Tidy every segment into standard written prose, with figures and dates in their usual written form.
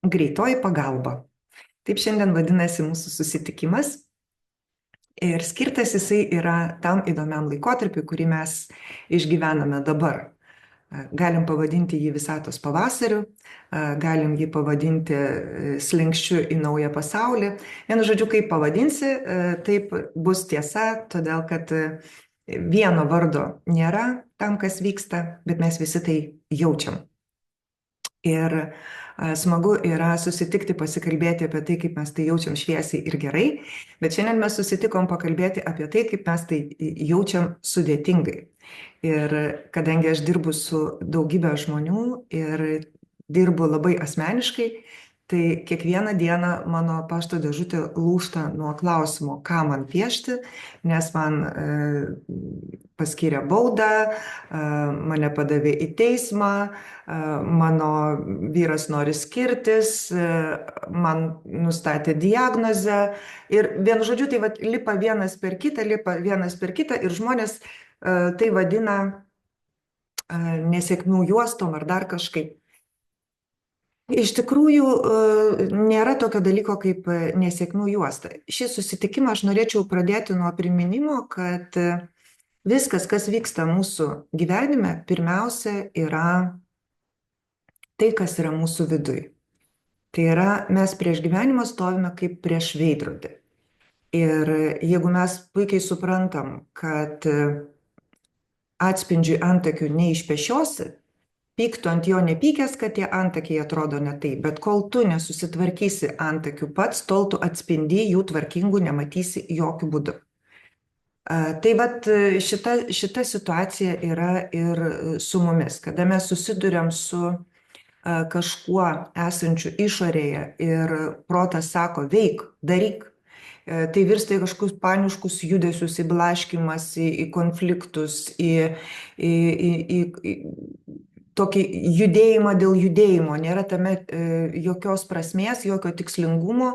Greitoji pagalba. Taip šiandien vadinasi mūsų susitikimas ir skirtas jisai yra tam įdomiam laikotarpiu, kurį mes išgyvename dabar. Galim pavadinti jį visatos pavasariu, galim jį pavadinti slenksčiu į naują pasaulį. Vienu žodžiu, kaip pavadinsi, taip bus tiesa, todėl kad vieno vardo nėra tam, kas vyksta, bet mes visi tai jaučiam. Ir smagu yra susitikti, pasikalbėti apie tai, kaip mes tai jaučiam šviesiai ir gerai, bet šiandien mes susitikom pakalbėti apie tai, kaip mes tai jaučiam sudėtingai. Ir kadangi aš dirbu su daugybė žmonių ir dirbu labai asmeniškai, tai kiekvieną dieną mano pašto dėžutė lūžta nuo klausimo, ką man piešti, nes man paskyrė baudą, mane padavė į teismą, mano vyras nori skirtis, man nustatė diagnozę ir vienu žodžiu tai lipa vienas per kitą ir žmonės tai vadina nesėkmių juostom ar dar kažkaip. Iš tikrųjų, nėra tokio dalyko kaip nesėkmių juosta. Šį susitikimą aš norėčiau pradėti nuo priminimo, kad viskas, kas vyksta mūsų gyvenime, pirmiausia yra tai, kas yra mūsų viduj. Tai yra, mes prieš gyvenimą stovime kaip prieš veidrodį. Ir jeigu mes puikiai suprantam, kad atspindžiui antakių neišpešiosi, pyktų ant jo nepykęs, kad tie antakiai atrodo ne taip, bet kol tu nesusitvarkysi antakių pats, tol tu atspindį jų tvarkingų nematysi jokių būdų. Tai vat šita situacija yra ir su mumis, kada mes susiduriam su kažkuo esančiu išorėje ir protas sako, veik, daryk. Tai virsta į kažkokius paniškus judesius, į blaškymas, į konfliktus, į tokį judėjimą dėl judėjimo, nėra tame jokios prasmės, jokio tikslingumo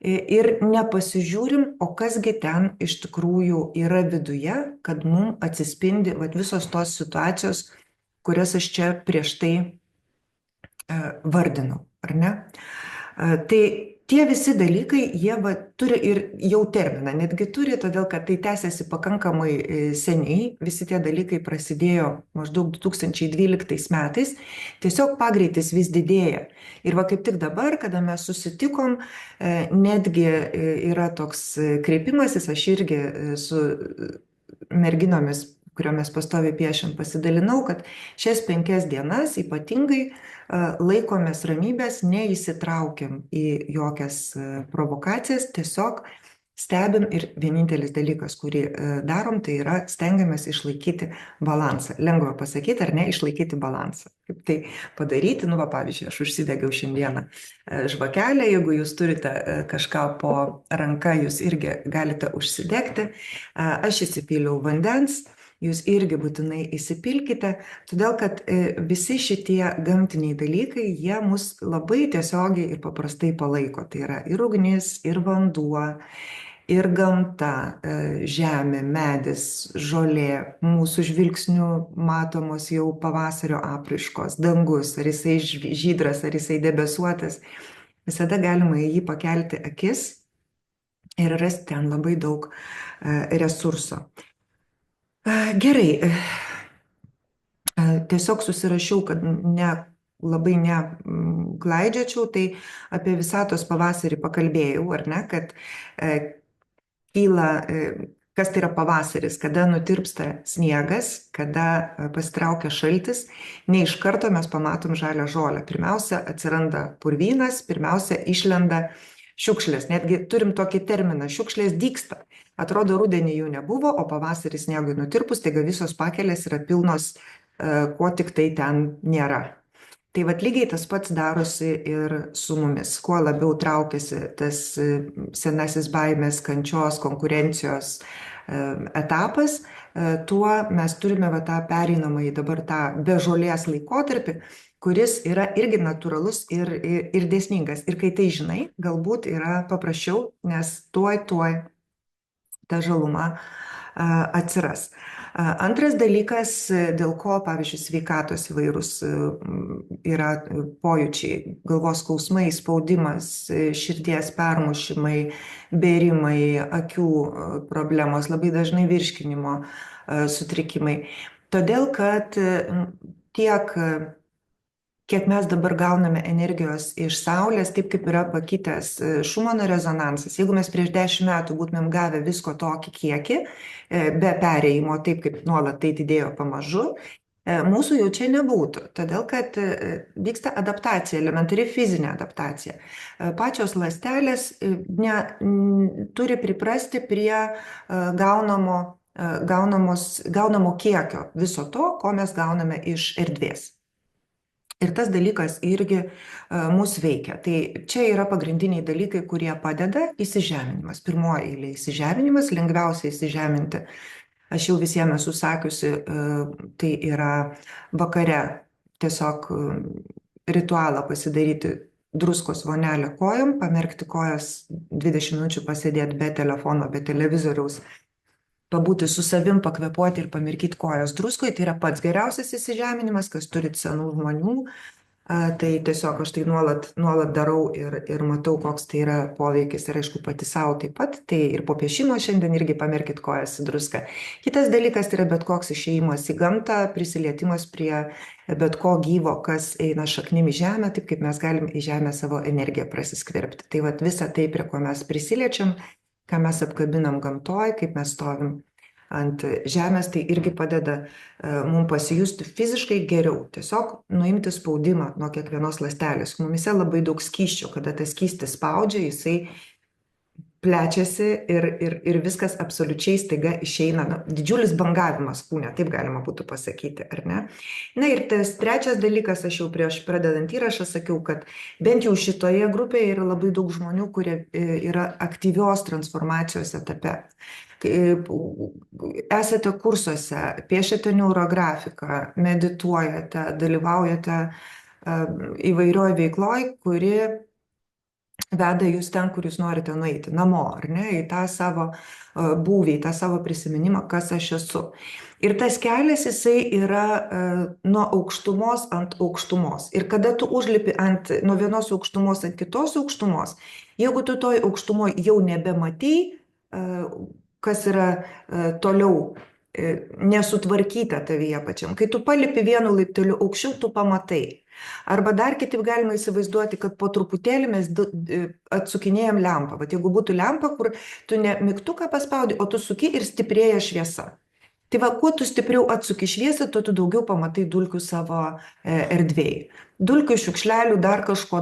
ir nepasižiūrim, o kasgi ten iš tikrųjų yra viduje, kad mums atsispindi visos tos situacijos, kurias aš čia prieš tai vardinau, ar ne? Tai tie visi dalykai, jie turi ir jau terminą, netgi turi, todėl kad tai tęsiasi pakankamai seniai, visi tie dalykai prasidėjo maždaug 2012 metais, tiesiog pagreitis vis didėja. Ir kaip tik dabar, kada mes susitikom, netgi yra toks kreipimasis, aš irgi su merginomis, kuriomis pastoviai piešiam, pasidalinau, kad šias 5 dienas ypatingai laikomės ramybės, neįsitraukiam į jokias provokacijas, tiesiog stebim ir vienintelis dalykas, kurį darom, tai yra stengiamės išlaikyti balansą. Lengva pasakyti, ar ne, išlaikyti balansą. Kaip tai padaryti, pavyzdžiui, aš užsidegiau šiandieną žvakelę, jeigu jūs turite kažką po ranka, jūs irgi galite užsidegti. Aš įsipyliau vandens, jūs irgi būtinai įsipilkite, todėl kad visi šitie gamtiniai dalykai, jie mus labai tiesiogiai ir paprastai palaiko. Tai yra ir ugnis, ir vanduo, ir gamta, žemė, medis, žolė, mūsų žvilgsnių matomos jau pavasario apraiškos, dangus, ar jisai žydras, ar jisai debesuotas. Visada galima į jį pakelti akis ir rasti ten labai daug resurso. Gerai, tiesiog susirašiau, kad labai neglaidžiačiau, tai apie visatos pavasarį pakalbėjau, ar ne, kad kyla, kas tai yra pavasaris, kada nutirpsta sniegas, kada pasitraukia šaltis, ne iš karto mes pamatom žalią žolę. Pirmiausia atsiranda purvynas, pirmiausia išlenda šiukšlės, netgi turim tokį terminą, šiukšlės dygsta. Atrodo, rudenį jų nebuvo, o pavasarį sniegui nutirpus, taigi visos pakelės yra pilnos, ko tik tai ten nėra. Tai lygiai tas pats darosi ir su mumis. Kuo labiau traukiasi tas senasis baimės, kančios, konkurencijos etapas, tuo mes turime tą pereinamąjį dabar tą be žolės laikotarpį, kuris yra irgi natūralus ir dėsningas. Ir kai tai žinai, galbūt yra paprasčiau, nes tuoj ta žaluma atsiras. Antras dalykas, dėl ko, pavyzdžiui, sveikatos įvairūs yra pojūčiai, galvos skausmai, spaudimas, širdies permušimai, bėrimai, akių problemos, labai dažnai virškinimo sutrikimai. Todėl, kad tiek kiek mes dabar gauname energijos iš Saulės, taip kaip yra pakitęs Šumano rezonansas. Jeigu mes prieš 10 metų būtumėm gavę visko tokį kiekį, be perėjimo, taip kaip nuolat tai didėjo pamažu, mūsų jau čia nebūtų, todėl kad vyksta adaptacija, elementari fizinė adaptacija. Pačios ląstelės turi priprasti prie gaunamo kiekio viso to, ko mes gauname iš erdvės. Ir tas dalykas irgi mūsų veikia. Tai čia yra pagrindiniai dalykai, kurie padeda įsižeminimas. Pirmoji eilė įsižeminimas, lengviausia įsižeminti. Aš jau visiems esu sakiusi, tai yra vakare tiesiog ritualą pasidaryti druskos vonelę kojom, pamerkti kojas 20 minučių pasėdėti be telefono, be televizoriaus, pabūti su savim, pakvepuoti ir pamirkyti kojas druskoje, tai yra pats geriausias įsižeminimas, kas turit senų žmonių, tai tiesiog aš tai nuolat darau ir matau, koks tai yra poveikis ir aišku pati savo taip pat, tai ir po piešimo šiandien irgi pamirkit kojas į druską. Kitas dalykas yra bet koks išėjimas į gamtą, prisilietimas prie bet ko gyvo, kas eina šaknim į žemę, taip kaip mes galim į žemę savo energiją prasiskverbti. Tai vat visa tai, prie ko mes prisiliečiam, ką mes apkabinam gamtoj, kaip mes stovim ant žemės, tai irgi padeda mums pasijusti fiziškai geriau. Tiesiog nuimti spaudimą nuo kiekvienos ląstelės. Mumise labai daug skysčio, kada tas skystis spaudžia, jisai plečiasi ir viskas absoliučiai staiga išeina. Didžiulis bangavimas kūne, taip galima būtų pasakyti, ar ne? Na ir tas trečias dalykas, aš jau prieš pradedant įrašą sakiau, kad bent jau šitoje grupėje yra labai daug žmonių, kurie yra aktyvios transformacijos etape. Esate kursuose, piešiate neurografiką, medituojate, dalyvaujate įvairioj veikloj, kuri veda jūs ten, kur jūs norite nueiti, namo, ar ne, į tą savo būvį, į tą savo prisiminimą, kas aš esu. Ir tas kelias, jisai yra nuo aukštumos ant aukštumos. Ir kada tu užlipi nuo vienos aukštumos ant kitos aukštumos, jeigu tu toj aukštumoj jau nebematai, kas yra toliau nesutvarkyta tavyje pačiam. Kai tu palipi vienu laipteliu aukščiau, tu pamatai. Arba dar kitaip galima įsivaizduoti, kad po truputėlį mes atsukinėjam lempą. Vat jeigu būtų lempa, kur tu ne mygtuką paspaudi, o tu suki ir stiprėja šviesa. Tai va, kuo tu stipriau atsuki šviesą, tuo tu daugiau pamatai dulkių savo erdvėje. Dulkių, šiukšlelių, dar kažko.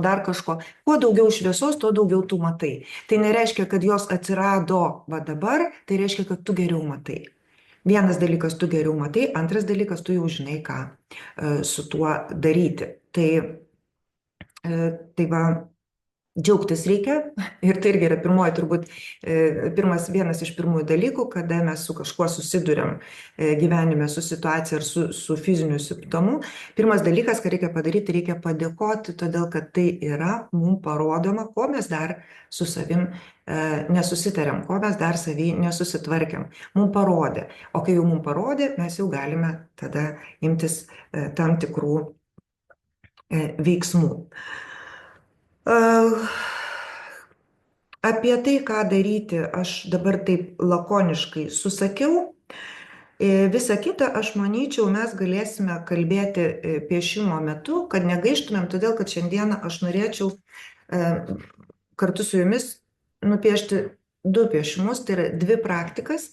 Kuo daugiau šviesos, tuo daugiau tu matai. Tai nereiškia, kad jos atsirado va dabar, tai reiškia, kad tu geriau matai. Vienas dalykas, tu geriau matai, antras dalykas, tu jau žinai, ką su tuo daryti. Tai va, džiaugtis reikia ir tai irgi yra vienas iš pirmųjų dalykų, kada mes su kažkuo susiduriam gyvenime, su situacija ar su fiziniu simptomu. Pirmas dalykas, ką reikia padaryti, reikia padėkoti, todėl kad tai yra mums parodoma, ko mes dar su savim nesusitariam, ko mes dar savy nesusitvarkiam. Mums parodė, o kai jau mums parodė, mes jau galime tada imtis tam tikrų veiksmų. Apie tai, ką daryti, aš dabar taip lakoniškai susakiau. Visa kita, aš manyčiau, mes galėsime kalbėti piešimo metu, kad negaištumėm, todėl kad šiandieną aš norėčiau kartu su jumis nupiešti 2 piešimus, tai yra 2 praktikas,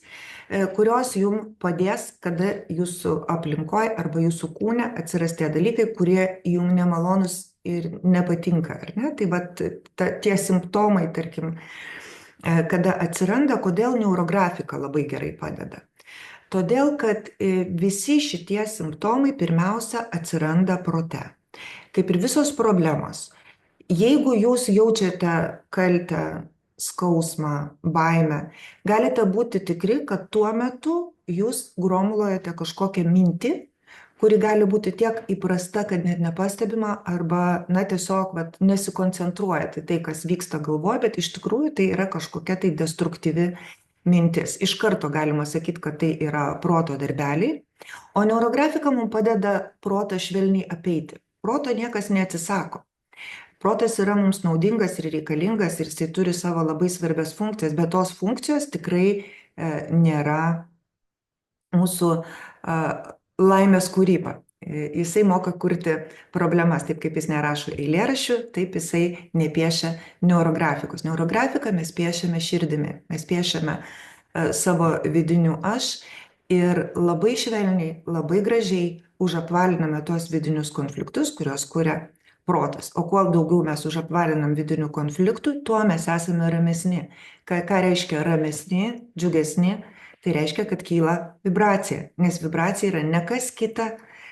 kurios jums padės, kada jūsų aplinkoje arba jūsų kūne atsiras tie dalykai, kurie jums nemalonus ir nepatinka, ar ne? Tai vat, tie simptomai, tarkim, kada atsiranda, kodėl neurografika labai gerai padeda. Todėl, kad visi šitie simptomai pirmiausia atsiranda prote. Kaip ir visos problemos. Jeigu jūs jaučiate kaltę, skausmą, baimę, galite būti tikri, kad tuo metu jūs gromuluojate kažkokią mintį, kuri gali būti tiek įprasta, kad net nepastebima, arba tiesiog nesikoncentruojate tai, kas vyksta galvoje, bet iš tikrųjų tai yra kažkokia tai destruktyvi mintis. Iš karto galima sakyti, kad tai yra proto darbeliai, o neurografika mums padeda protą švelniai apeiti. Proto niekas neatsisako. Protas yra mums naudingas ir reikalingas ir jisai turi savo labai svarbias funkcijas, bet tos funkcijos tikrai nėra mūsų laimės kūryba. Jisai moka kurti problemas, taip kaip jis nerašo eilėraščių, taip jisai nepiešia neurografikos. Neurografiką mes piešiame širdimi, mes piešiame savo vidiniu aš ir labai švelniai, labai gražiai užapvaliname tuos vidinius konfliktus, kuriuos kuria protas. O kuo daugiau mes užapvalinam vidinių konfliktų, tuo mes esame ramesni. Ką reiškia ramesni, džiugesni? Tai reiškia, kad kyla vibracija, nes vibracija yra ne kas kita,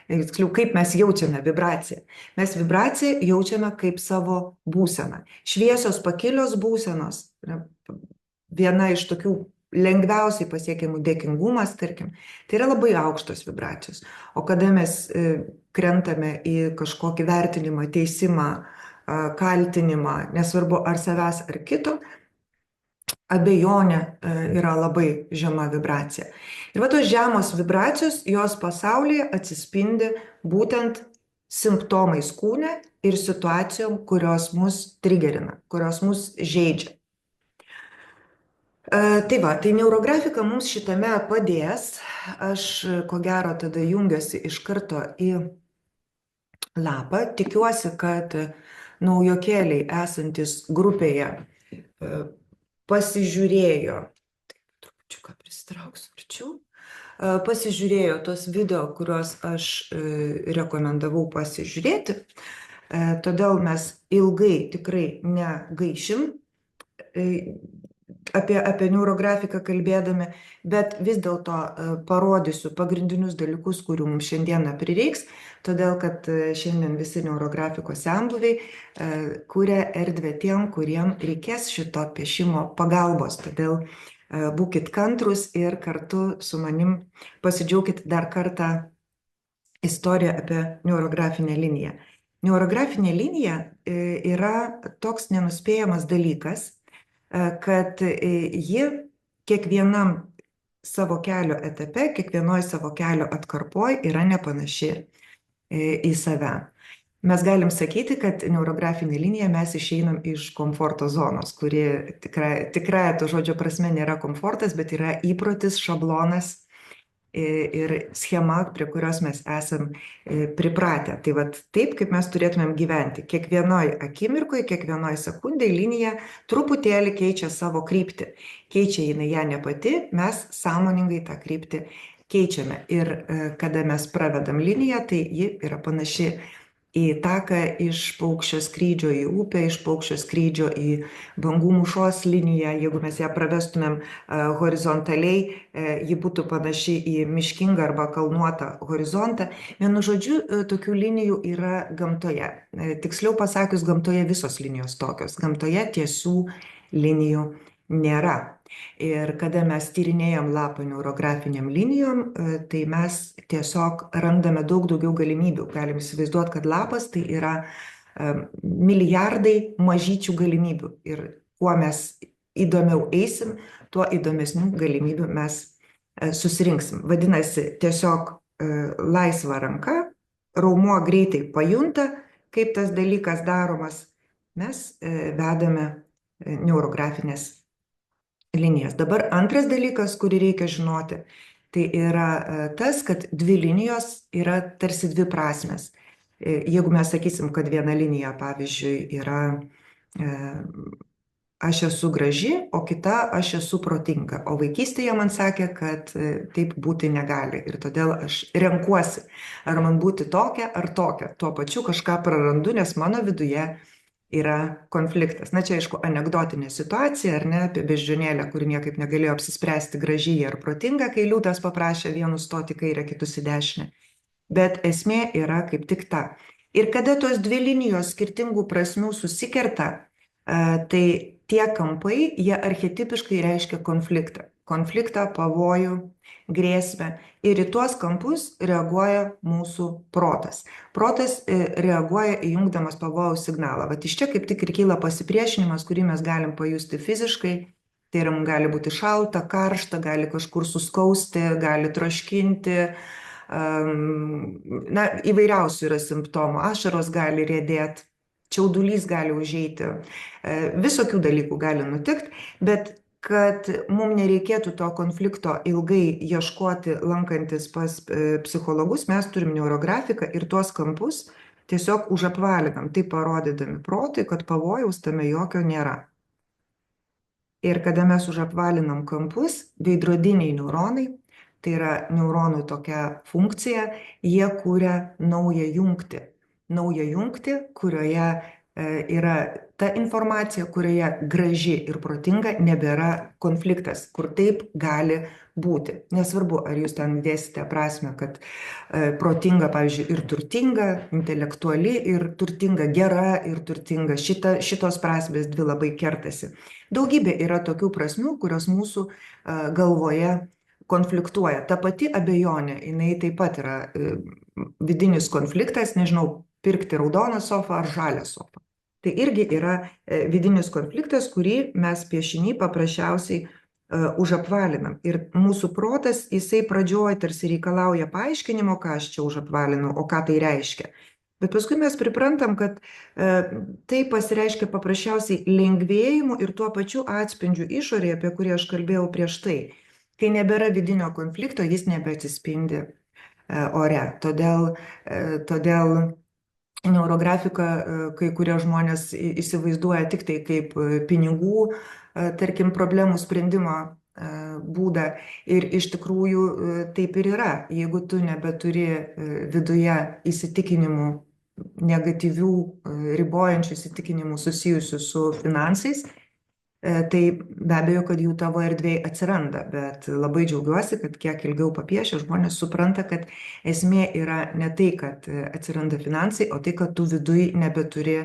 tiksliau, kaip mes jaučiame vibraciją. Mes vibraciją jaučiame kaip savo būseną. Šviesios pakilios būsenos, viena iš tokių lengviausiai pasiekiamų dėkingumas, tarkim, tai yra labai aukštos vibracijos. O kada mes krentame į kažkokį vertinimą, teisimą, kaltinimą, nesvarbu ar savęs ar kito, abejonė yra labai žema vibracija. Ir va tos žemos vibracijos, jos pasaulyje atsispindi būtent simptomais kūne ir situacijom, kurios mus trigerina, kurios mus žeidžia. Tai va, tai neurografika mums šitame padės. Aš ko gero tada jungiuosi iš karto į lapą. Tikiuosi, kad naujokėliai esantis grupėje pasižiūrėjo, trupučiuką prisitrauksiu arčiau, pasižiūrėjo tos video, kuriuos aš rekomendavau pasižiūrėti. Todėl mes ilgai tikrai negaišim apie neurografiką kalbėdami, bet vis dėlto parodysiu pagrindinius dalykus, kurių mums šiandieną prireiks, todėl kad šiandien visi neurografikos senbuviai kuria erdvę tiem, kuriem reikės šito piešimo pagalbos. Todėl būkit kantrus ir kartu su manim pasidžiaukit dar kartą istoriją apie neurografinę liniją. Neurografinė linija yra toks nenuspėjamas dalykas, kad ji kiekvienam savo kelio etape, kiekvienoje savo kelio atkarpoje yra nepanaši į save. Mes galim sakyti, kad neurografinė linija mes išeinam iš komforto zonos, kuri tikrai to žodžio prasme nėra komfortas, bet yra įprotis, šablonas ir schema, prie kurios mes esam pripratę. Tai vat taip, kaip mes turėtumėm gyventi. Kiekvienoj akimirkoje, kiekvienoj sekundėje linija truputėlį keičia savo kryptį. Keičia jinai ją ne pati, mes sąmoningai tą kryptį keičiame. Ir kada mes pravedam liniją, tai ji yra panaši į taką iš paukščio skrydžio į upę, iš paukščio skrydžio į bangų mūšos liniją. Jeigu mes ją pravestumėm horizontaliai, ji būtų panaši į miškingą arba kalnuotą horizontą. Vienu žodžiu, tokių linijų yra gamtoje. Tiksliau pasakius, gamtoje visos linijos tokios. Gamtoje tiesių linijų nėra. Ir kada mes tyrinėjom lapą neurografiniam linijom, tai mes tiesiog randame daug daugiau galimybių. Galim įsivaizduoti, kad lapas tai yra milijardai mažyčių galimybių. Ir kuo mes įdomiau eisim, tuo įdomesnių galimybių mes susirinksim. Vadinasi, tiesiog laisva ranka, raumuo greitai pajunta, kaip tas dalykas daromas. Mes vedame neurografinės linijas. Dabar antras dalykas, kurį reikia žinoti, tai yra tas, kad dvi linijos yra tarsi dvi prasmės. Jeigu mes sakysim, kad viena linija, pavyzdžiui, yra aš esu graži, o kita aš esu protinga. O vaikystėje man sakė, kad taip būti negali. Ir todėl aš renkuosi, ar man būti tokia ar tokia. Tuo pačiu kažką prarandu, nes mano viduje yra konfliktas. Na čia, aišku, anekdotinė situacija, ar ne, apie beždžionėlę, kuri niekaip negalėjo apsispręsti gražiai ar protinga, kai liūtas paprašė vienus stoti kairę, kitus į dešinę. Bet esmė yra kaip tik ta. Ir kada tos dvi linijos skirtingų prasmių susikerta, tai tie kampai, jie archetipiškai reiškia konfliktą. Konfliktą, pavojų, grėsmę. Ir į tuos kampus reaguoja mūsų protas. Protas reaguoja įjungdamas pavojaus signalą. Vat iš čia kaip tik ir kyla pasipriešinimas, kurį mes galim pajusti fiziškai, Tai yra, mums gali būti šalta, karšta, gali kažkur suskausti, gali troškinti. Na, įvairiausių yra simptomų. Ašaros gali riedėti, čiaudulys gali užeiti, visokių dalykų gali nutikti, bet kad mums nereikėtų to konflikto ilgai ieškoti, lankantis pas psichologus, mes turim neurografiką ir tuos kampus tiesiog užapvalinam, taip parodydami protui, kad pavojaus tame jokio nėra. Ir kada mes užapvalinam kampus, veidrodiniai neuronai, tai yra neuronų tokia funkcija, jie kuria naują jungtį, kurioje yra ta informacija, kurioje graži ir protinga, nebėra konfliktas, kur taip gali būti. Nesvarbu, ar jūs ten dėsite prasme, kad protinga, pavyzdžiui, ir turtinga, intelektuali ir turtinga, gera ir turtinga. Šitos prasmės dvi labai kertasi. Daugybė yra tokių prasmių, kurios mūsų galvoje konfliktuoja. Ta pati abejonė, jinai taip pat yra vidinis konfliktas, nežinau, pirkti raudoną sofą ar žalią sofą. Tai irgi yra vidinis konfliktas, kurį mes piešiny paprasčiausiai užapvalinam. Ir mūsų protas, jisai pradžioj tarsi reikalauja paaiškinimo, ką aš čia užapvalinu, o ką tai reiškia. Bet paskui mes priprantam, kad tai pasireiškia paprasčiausiai lengvėjimu ir tuo pačiu atspindžiu išorėje, apie kurį aš kalbėjau prieš tai. Kai nebėra vidinio konflikto, jis nebeatsispindi ore. Todėl neurografiką kai kurie žmonės įsivaizduoja tik tai kaip pinigų, tarkim, problemų sprendimo būdą. Ir iš tikrųjų taip ir yra. Jeigu tu nebeturi viduje įsitikinimų, negatyvių, ribojančių įsitikinimų susijusių su finansais, tai be abejo, kad jų tavo erdvėje atsiranda, bet labai džiaugiuosi, kad kiek ilgiau papiešę žmonės supranta, kad esmė yra ne tai, kad atsiranda finansai, o tai, kad tu viduj nebeturi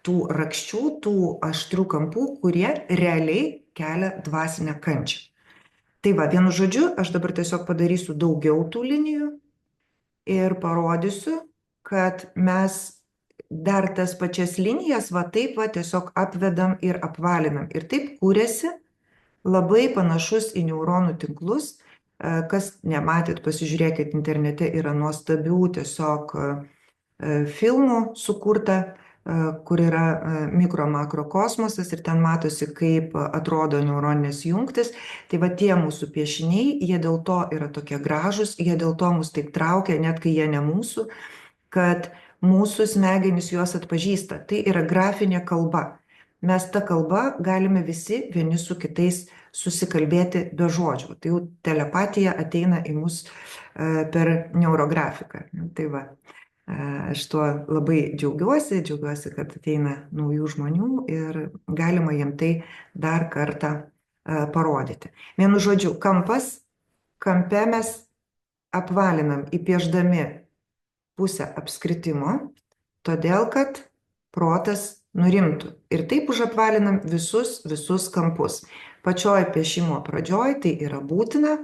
tų rakščių, tų aštrių kampų, kurie realiai kelia dvasinę kančią. Tai va, vienu žodžiu, aš dabar tiesiog padarysiu daugiau tų linijų ir parodysiu, kad mes dar tas pačias linijas va taip va tiesiog apvedam ir apvalinam. Ir taip kūrėsi labai panašus į neuronų tinklus. Kas nematėt, pasižiūrėkit, internete yra nuostabių tiesiog filmų sukurta, kur yra mikro makro kosmosas ir ten matosi, kaip atrodo neuroninės jungtis. Tai va tie mūsų piešiniai, jie dėl to yra tokie gražus, jie dėl to mus taip traukia, net kai jie ne mūsų, kad mūsų smegenys juos atpažįsta. Tai yra grafinė kalba. Mes tą kalbą galime visi vieni su kitais susikalbėti be žodžių. Tai jau telepatija ateina į mus per neurografiką. Tai va, aš tuo labai džiaugiuosi, kad ateina naujų žmonių ir galima jiem tai dar kartą parodyti. Vienu žodžiu, kampe mes apvalinam įpieždami pusę apskritimo, todėl kad protas nurimtų. Ir taip užapvalinam visus kampus. Pačioj piešimo pradžioj tai yra būtina.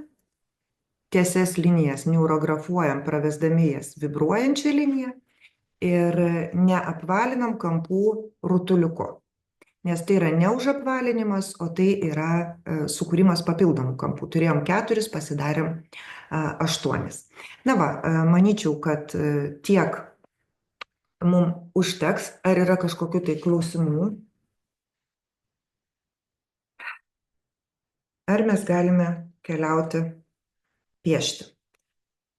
Tiesias linijas neurografuojam, pravesdami jas vibruojančią liniją ir neapvalinam kampų rutuliuku. Nes tai yra ne užapvalinimas, o tai yra sukūrimas papildomų kampų. Turėjom 4, pasidarėm 8. Na va, manyčiau, kad tiek mums užteks. Ar yra kažkokių tai klausimų? Ar mes galime keliauti piešti?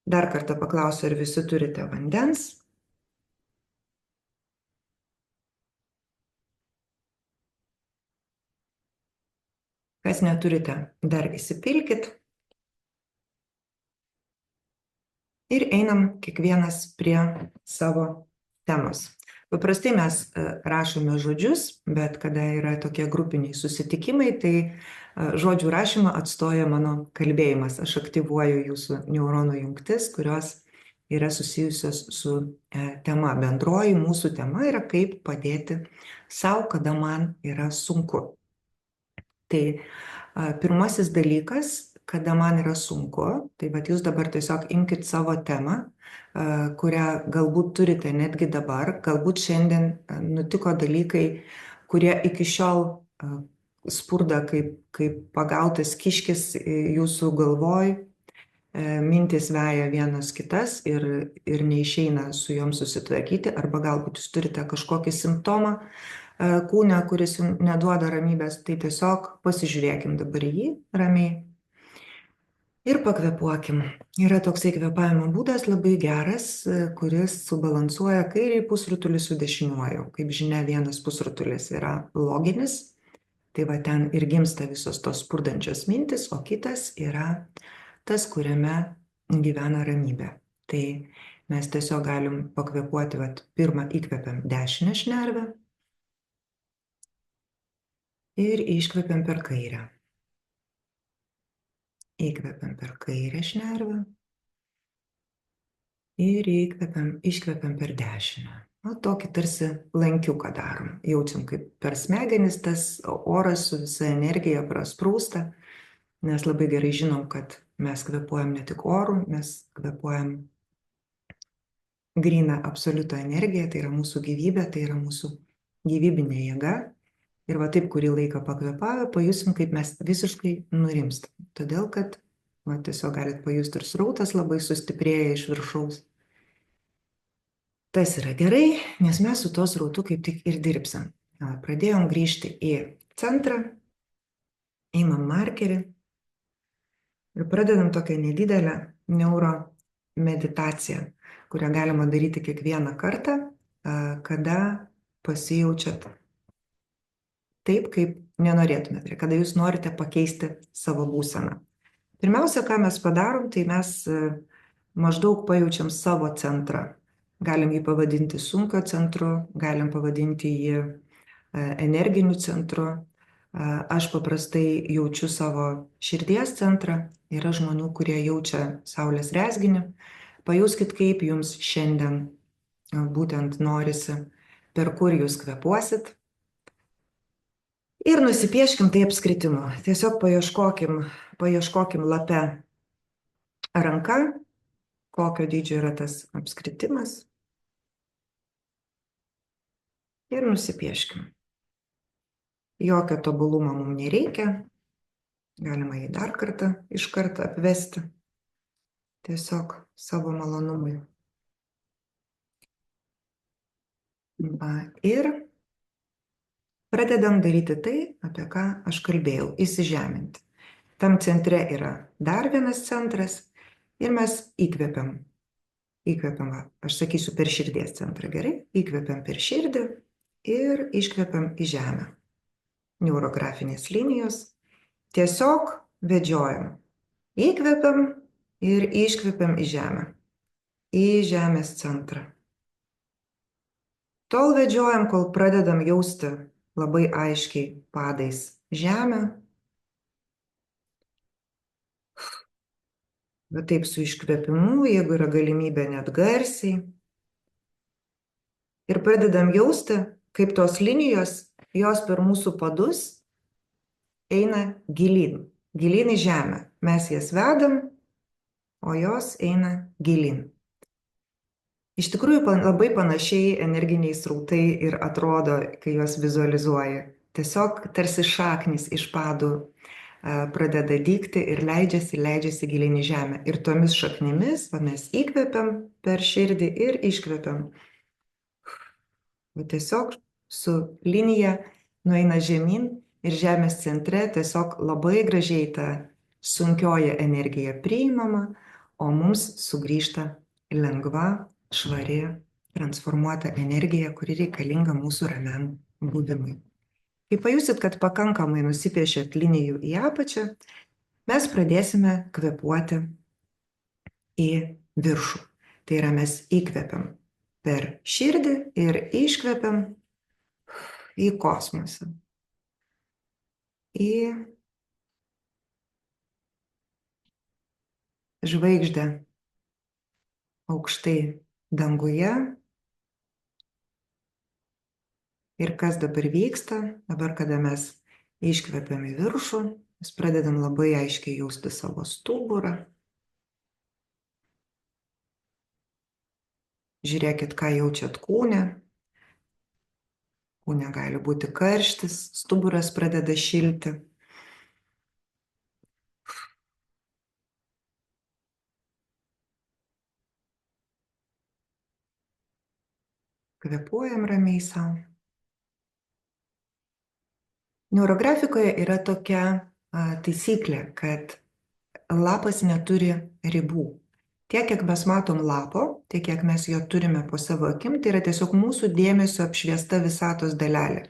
Dar kartą paklausiu, ar visi turite vandens? Kas neturite, dar įsipilkit. Ir einam kiekvienas prie savo temos. Paprastai mes rašome žodžius, bet kada yra tokie grupiniai susitikimai, tai žodžių rašymą atstoja mano kalbėjimas. Aš aktyvuoju jūsų neuronų jungtis, kurios yra susijusios su tema. Bendroji mūsų tema yra kaip padėti sau, kada man yra sunku. Tai pirmasis dalykas, kada man yra sunku, tai bet jūs dabar tiesiog imkite savo temą, kurią galbūt turite netgi dabar, galbūt šiandien nutiko dalykai, kurie iki šiol spurda kaip pagautas kiškis jūsų galvoj, mintys veja vienas kitas ir neišeina su jom susitvarkyti, arba galbūt jūs turite kažkokį simptomą kūne, kuris jums neduoda ramybės, tai tiesiog pasižiūrėkim dabar į jį ramiai ir pakvėpuokim. Yra toksai kvėpavimo būdas labai geras, kuris subalansuoja kairį pusrutulį su dešiniuoju. Kaip žinia, vienas pusrutulis yra loginis, tai va ten ir gimsta visos tos spurdančios mintis, o kitas yra tas, kuriame gyvena ramybė. Tai mes tiesiog galim pakvėpuoti, vat, pirmą įkvepiam dešinę šnervę ir iškvepiam per kairę. Įkvepiam per kairę šnervę ir iškvepiam per dešinę. O tokį tarsi lankiuką darom. Jaučiam, kaip per smegenis tas oras su visa energija prasprūsta, nes labai gerai žinom, kad mes kvėpuojam ne tik oru, mes kvėpuojam gryną absoliutų energiją, tai yra mūsų gyvybė, tai yra mūsų gyvybinė jėga. Ir va taip, kurį laiką pakvėpavę, pajusim, kaip mes visiškai nurimstam. Todėl, kad tiesiog galit pajusti ir srautas labai sustiprėja iš viršaus. Tas yra gerai, nes mes su tuo srautu kaip tik ir dirbsim. Pradėjom grįžti į centrą, imam markerį ir pradedam tokią nedidelę neuro meditaciją, kurią galima daryti kiekvieną kartą, kada pasijaučiat taip, kaip nenorėtumėte, kada jūs norite pakeisti savo būseną. Pirmiausia, ką mes padarom, tai mes maždaug pajaučiam savo centrą. Galim jį pavadinti sunkio centru, galim pavadinti jį energiniu centru. Aš paprastai jaučiu savo širdies centrą, yra žmonių, kurie jaučia saulės rezginį. Pajauskit, kaip jums šiandien būtent norisi, per kur jūs kvėpuosit. Ir nusipieškim tai apskritimu. Tiesiog paieškokim lape ranka, kokio dydžio yra tas apskritimas. Ir nusipieškim. Jokio tobulumo mums nereikia. Galima jį dar kartą, iš karto apvesti. Tiesiog savo malonumui. Ir pradedam daryti tai, apie ką aš kalbėjau, įsižeminti. Tam centre yra dar vienas centras ir mes įkvepiam. Įkvepiam, aš sakysiu, per širdies centrą, gerai? Įkvepiam per širdį ir iškvepiam į žemę. Neurografinės linijos. Tiesiog vedžiojam. Įkvepiam ir iškvepiam į žemę. Į žemės centrą. Tol vedžiojam, kol pradedam jausti labai aiškiai padais žemę. Bet taip su iškvėpimu, jeigu yra galimybė, net garsiai. Ir pradedam jausti, kaip tos linijos, jos per mūsų padus eina gilyn. Gilyn į žemę. Mes jas vedam, o jos eina gilyn. Iš tikrųjų, labai panašiai energiniai srautai ir atrodo, kai juos vizualizuoji. Tiesiog tarsi šaknis iš padų pradeda dygti ir leidžiasi gilyn į žemę. Ir tomis šaknimis mes įkvepiam per širdį ir iškvepiam. Tiesiog su linija nueina žemyn ir žemės centre tiesiog labai gražiai ta sunkioji energija priimama, o mums sugrįžta lengva, švari, transformuota energija, kuri reikalinga mūsų ramiam buvimui. Kai pajusit, kad pakankamai nusipiešėt linijų į apačią, mes pradėsime kvėpuoti į viršų. Tai yra, mes įkvepiam per širdį ir iškvepiam į kosmosą. Į žvaigždę aukštai danguje. Ir kas dabar vyksta, dabar, kada mes iškvepiam į viršų, mes pradedam labai aiškiai jausti savo stuburą. Žiūrėkit, ką jaučiat kūne, kūne gali būti karštis, stuburas pradeda šilti. Kvėpuojam ramiai savo. Neurografikoje yra tokia taisyklė, kad lapas neturi ribų. Tiek, kiek mes matom lapo, tiek, kiek mes jo turime po savo akim, tai yra tiesiog mūsų dėmesio apšviesta visatos dalelė.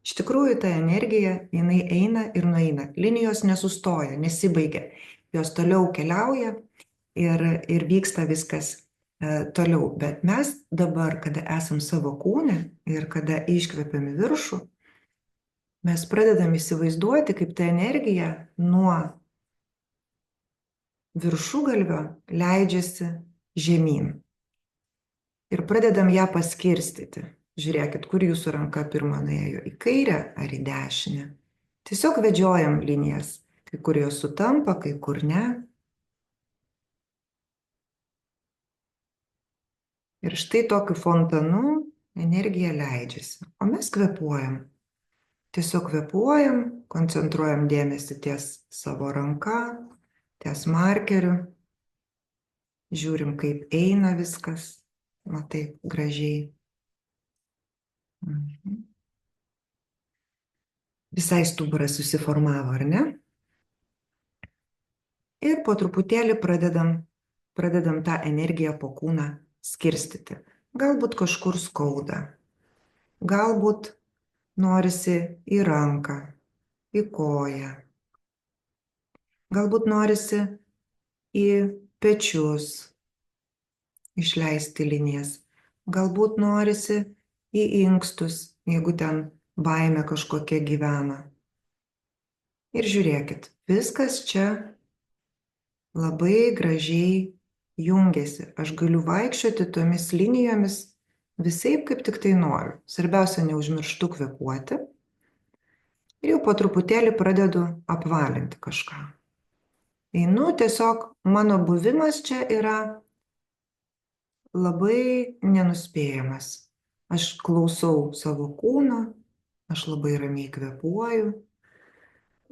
Iš tikrųjų, ta energija, jinai eina ir nueina. Linijos nesustoja, nesibaigia. Jos toliau keliauja ir vyksta viskas toliau. Bet mes dabar, kada esam savo kūne ir kada iškvepiam į viršų, mes pradedam įsivaizduoti, kaip ta energija nuo viršugalvio leidžiasi žemyn. Ir pradedam ją paskirstyti. Žiūrėkit, kur jūsų ranka pirma nuėjo, į kairę ar į dešinę. Tiesiog vedžiojam linijas. Kai kur jos sutampa, kai kur ne. Ir štai tokiu fontanu energija leidžiasi. O mes kvėpuojam. Tiesiog kvėpuojam, koncentruojam dėmesį ties savo ranka, ties markeriu. Žiūrim, kaip eina viskas. Matai, gražiai. Visai stuburas susiformavo, ar ne? Ir po truputėlį pradedam tą energiją po kūną skirstyti. Galbūt kažkur skauda. Galbūt norisi į ranką, į koją. Galbūt norisi į pečius išleisti linijas. Galbūt norisi į inkstus, jeigu ten baimė kažkokia gyvena. Ir žiūrėkit, viskas čia labai gražiai jungiasi. Aš galiu vaikščioti tomis linijomis visaip, kaip tik tai noriu. Svarbiausia, neužmirštu kvėpuoti. Ir jau po truputėlį pradedu apvalinti kažką. Einu, tiesiog mano buvimas čia yra labai nenuspėjamas. Aš klausau savo kūno, aš labai ramiai kvėpuoju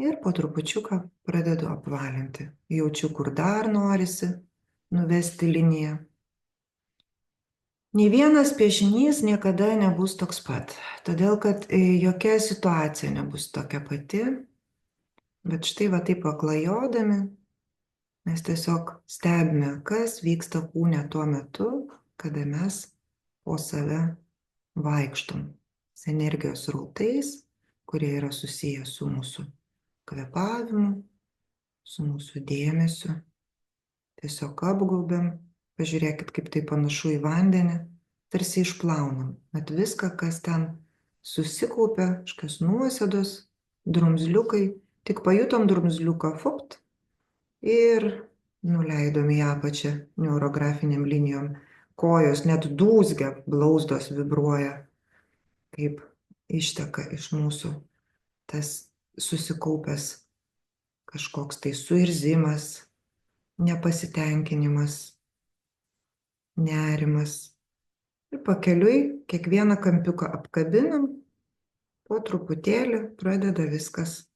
ir po trupučiuką pradedu apvalinti. Jaučiu, kur dar norisi nuvesti liniją. Nei vienas piešinys niekada nebus toks pat, todėl kad jokia situacija nebus tokia pati, bet štai va taip paklajodami mes tiesiog stebime, kas vyksta kūne tuo metu, kada mes po save vaikštom. Energijos srautais, kurie yra susiję su mūsų kvėpavimu, su mūsų dėmesiu. Tiesiog apgaubiam, pažiūrėkit, kaip tai panašu į vandenį, tarsi išplaunam. Mat viską, kas ten susikaupia, kažkas nuosėdos, drumzliukai, tik pajutom drumzliuką, fupt, ir nuleidom į apačią neurografiniam linijom. Kojos net dūzgia, blauzdos vibruoja, kaip išteka iš mūsų tas susikaupęs kažkoks tai suirzimas, nepasitenkinimas, nerimas. Ir pakeliui kiekvieną kampiuką apkabinam, po truputėlį pradeda viskas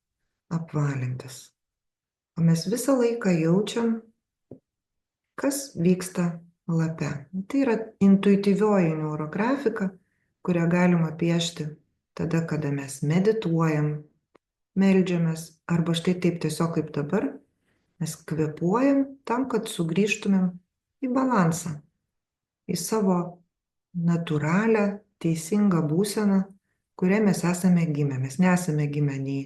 apvalintis. O mes visą laiką jaučiam, kas vyksta lape. Tai yra intuityvioji neurografika, kurią galima piešti tada, kada mes medituojam, meldžiamės, arba štai taip tiesiog kaip dabar, mes kvėpuojam tam, kad sugrįžtumėm į balansą, į savo natūralią, teisingą būseną, kurią mes esame gimę. Mes nesame gimę nei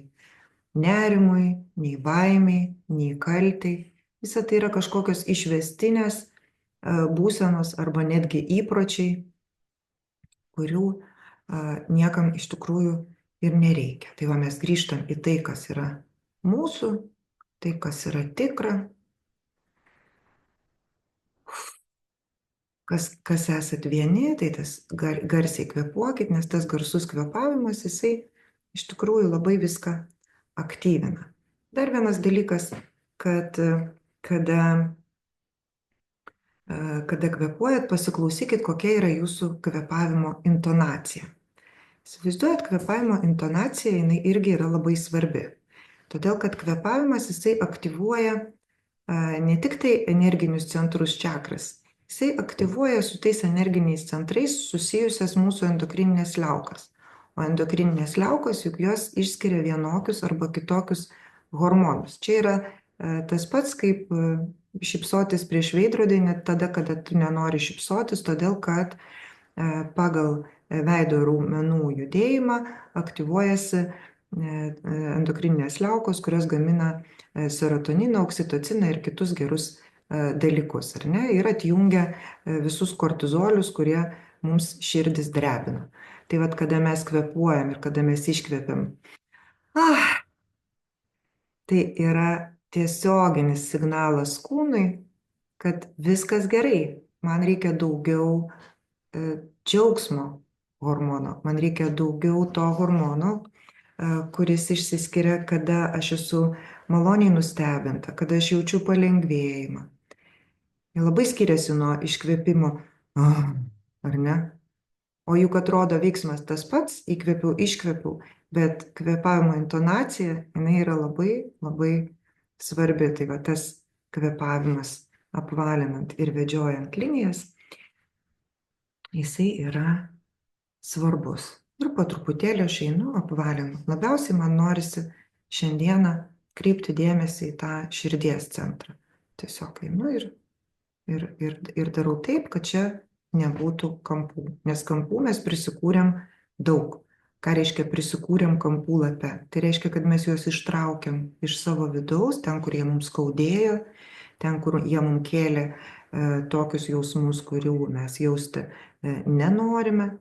nerimui, nei baimiai, nei kaltai. Visa tai yra kažkokios išvestinės būsenos arba netgi įpročiai, kurių niekam iš tikrųjų ir nereikia. Tai va mes grįžtam į tai, kas yra mūsų, tai, kas yra tikra, kas esat vieni, tai tas garsiai kvėpuokit, nes tas garsus kvėpavimas, jisai iš tikrųjų labai viską aktyvina. Dar vienas dalykas, kad kada kvėpuojat, pasiklausykit, kokia yra jūsų kvėpavimo intonacija. Įsivaizduojat, kvėpavimo intonacija, jinai irgi yra labai svarbi. Todėl, kad kvėpavimas, jisai aktyvuoja ne tik tai energinius centrus čakras, jisai aktyvuoja su tais energiniais centrais susijusias mūsų endokrininės liaukas. O endokrininės liaukos, juk jos išskiria vienokius arba kitokius hormonus. Čia yra tas pats, kaip šypsotis prieš veidrodį, net tada, kada tu nenori šypsotis, todėl kad pagal veido raumenų judėjimą aktyvuojasi endokrininės liaukos, kurios gamina serotoniną, oksitociną ir kitus gerus dalykus, ar ne? Ir atjungia visus kortizolius, kurie mums širdis drebina. Tai vad, kada mes kvėpuojam ir kada mes iškvėpiam, tai yra tiesioginis signalas kūnui, kad viskas gerai, man reikia daugiau džiaugsmo hormono, man reikia daugiau to hormono, kuris išsiskiria, kada aš esu maloniai nustebinta, kada aš jaučiu palengvėjimą. Jie labai skiriasi nuo iškvėpimo, ar ne? O juk atrodo veiksmas tas pats, įkvėpiau, iškvėpiau, bet kvėpavimo intonacija, jinai yra labai, labai svarbi. Tai va tas kvėpavimas apvalinant ir vedžiojant linijas, jisai yra svarbus. Ir po truputėlį aš einu, apvalinu. Labiausiai man norisi šiandieną kreipti dėmesį į tą širdies centrą. Tiesiog einu ir darau taip, kad čia nebūtų kampų. Nes kampų mes prisikūrėm daug. Ką reiškia prisikūrėm kampų lape? Tai reiškia, kad mes juos ištraukiam iš savo vidaus, ten, kur jie mums skaudėjo, ten, kur jie mums kėlė tokius jausmus, kurių mes jausti nenorime.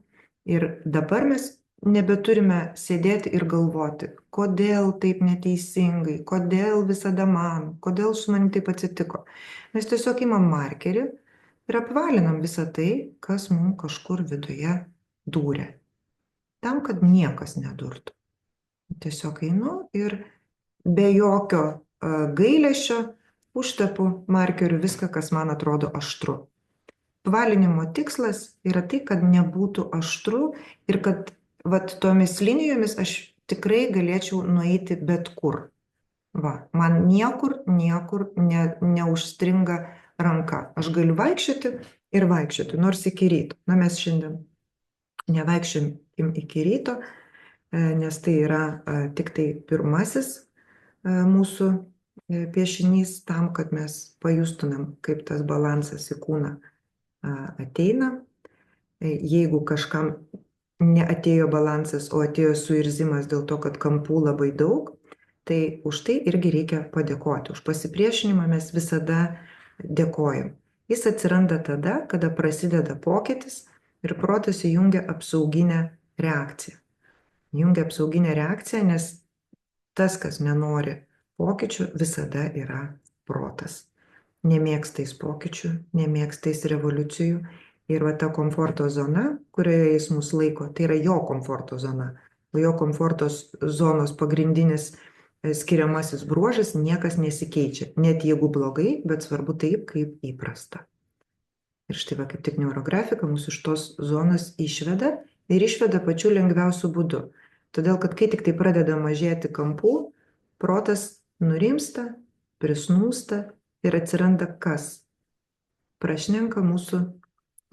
Ir dabar mes nebeturime sėdėti ir galvoti, kodėl taip neteisingai, kodėl visada man, kodėl su manim taip atsitiko. Mes tiesiog imam markerį ir apvalinam visą tai, kas mums kažkur viduje dūrė. Tam, kad niekas nedurtų. Tiesiog einu ir be jokio gailesčio užtepu markeriu viską, kas man atrodo aštru. Apvalinimo tikslas yra tai, kad nebūtų aštru ir kad tomis linijomis aš tikrai galėčiau nueiti bet kur. Man niekur neužstringa ranka. Aš galiu vaikščioti ir vaikščioti, nors iki ryto. Mes šiandien nevaikščiojam iki ryto, nes tai yra tik tai pirmasis mūsų piešinys tam, kad mes pajustumėm, kaip tas balansas į kūną ateina. Jeigu kažkam neatėjo balansas, o atėjo suirzimas dėl to, kad kampų labai daug, tai už tai irgi reikia padėkoti. Už pasipriešinimą mes visada dėkojam. Jis atsiranda tada, kada prasideda pokytis ir protas įjungia apsauginę reakciją. Įjungia apsauginę reakciją, nes tas, kas nenori pokyčių, visada yra protas. Nemėgstais pokyčių, nemėgstais revoliucijų. Ir ta komforto zona, kurioje jis mus laiko, tai yra jo komforto zona. O jo komforto zonos pagrindinis skiriamasis bruožas niekas nesikeičia. Net jeigu blogai, bet svarbu taip, kaip įprasta. Ir štai kaip tik neurografika mūsų iš tos zonos išveda ir išveda pačiu lengviausiu būdu. Todėl, kad kai tik tai pradeda mažėti kampų, protas nurimsta, prisnūsta ir atsiranda kas? Prašnenka mūsų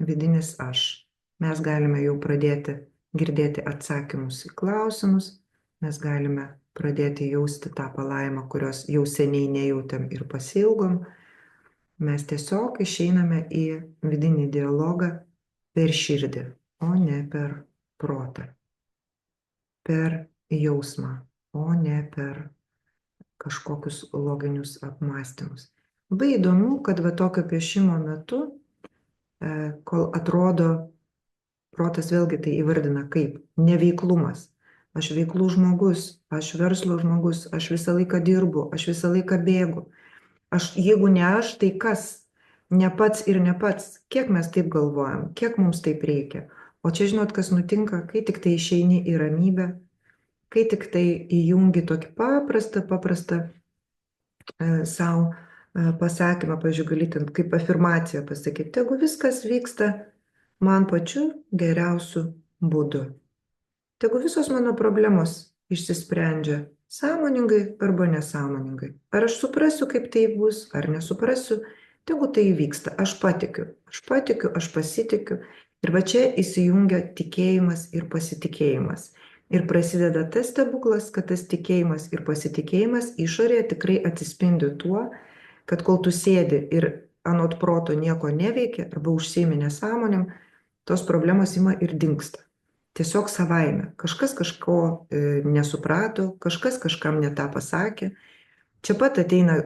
vidinis aš. Mes galime jau pradėti girdėti atsakymus į klausimus, mes galime pradėti jausti tą palaimą, kurios jau seniai nejautėm ir pasilgom. Mes tiesiog išeiname į vidinį dialogą per širdį, o ne per protą. Per jausmą, o ne per kažkokius loginius apmąstymus. Labai įdomu, kad tokio piešimo metu, kol atrodo, protas vėlgi tai įvardina kaip neveiklumas. Aš veiklus žmogus, aš verslo žmogus, aš visą laiką dirbu, aš visą laiką bėgu. Jeigu ne aš, tai kas? Ne pats ir ne pats. Kiek mes taip galvojam, kiek mums taip reikia? O čia žinot, kas nutinka, kai tik tai išeini į ramybę, kai tik tai įjungi tokį paprastą savo pasakymą, pavyzdžiui, gali ten kaip afirmaciją pasakyti, jeigu viskas vyksta man pačiu geriausiu būdu. Tegu visos mano problemos išsisprendžia sąmoningai arba nesąmoningai. Ar aš suprasiu, kaip tai bus, ar nesuprasiu, tegu tai įvyksta. Aš patikiu, aš pasitikiu. Ir va čia įsijungia tikėjimas ir pasitikėjimas. Ir prasideda tas stebuklas, kad tas tikėjimas ir pasitikėjimas išorėje tikrai atsispindi tuo, kad kol tu sėdi ir anot proto nieko neveikia arba užsiimi nesąmonėm, tos problemos ima ir dingsta. Tiesiog savaime. Kažkas kažko nesuprato, kažkas kažkam ne tą pasakė. Čia pat ateina,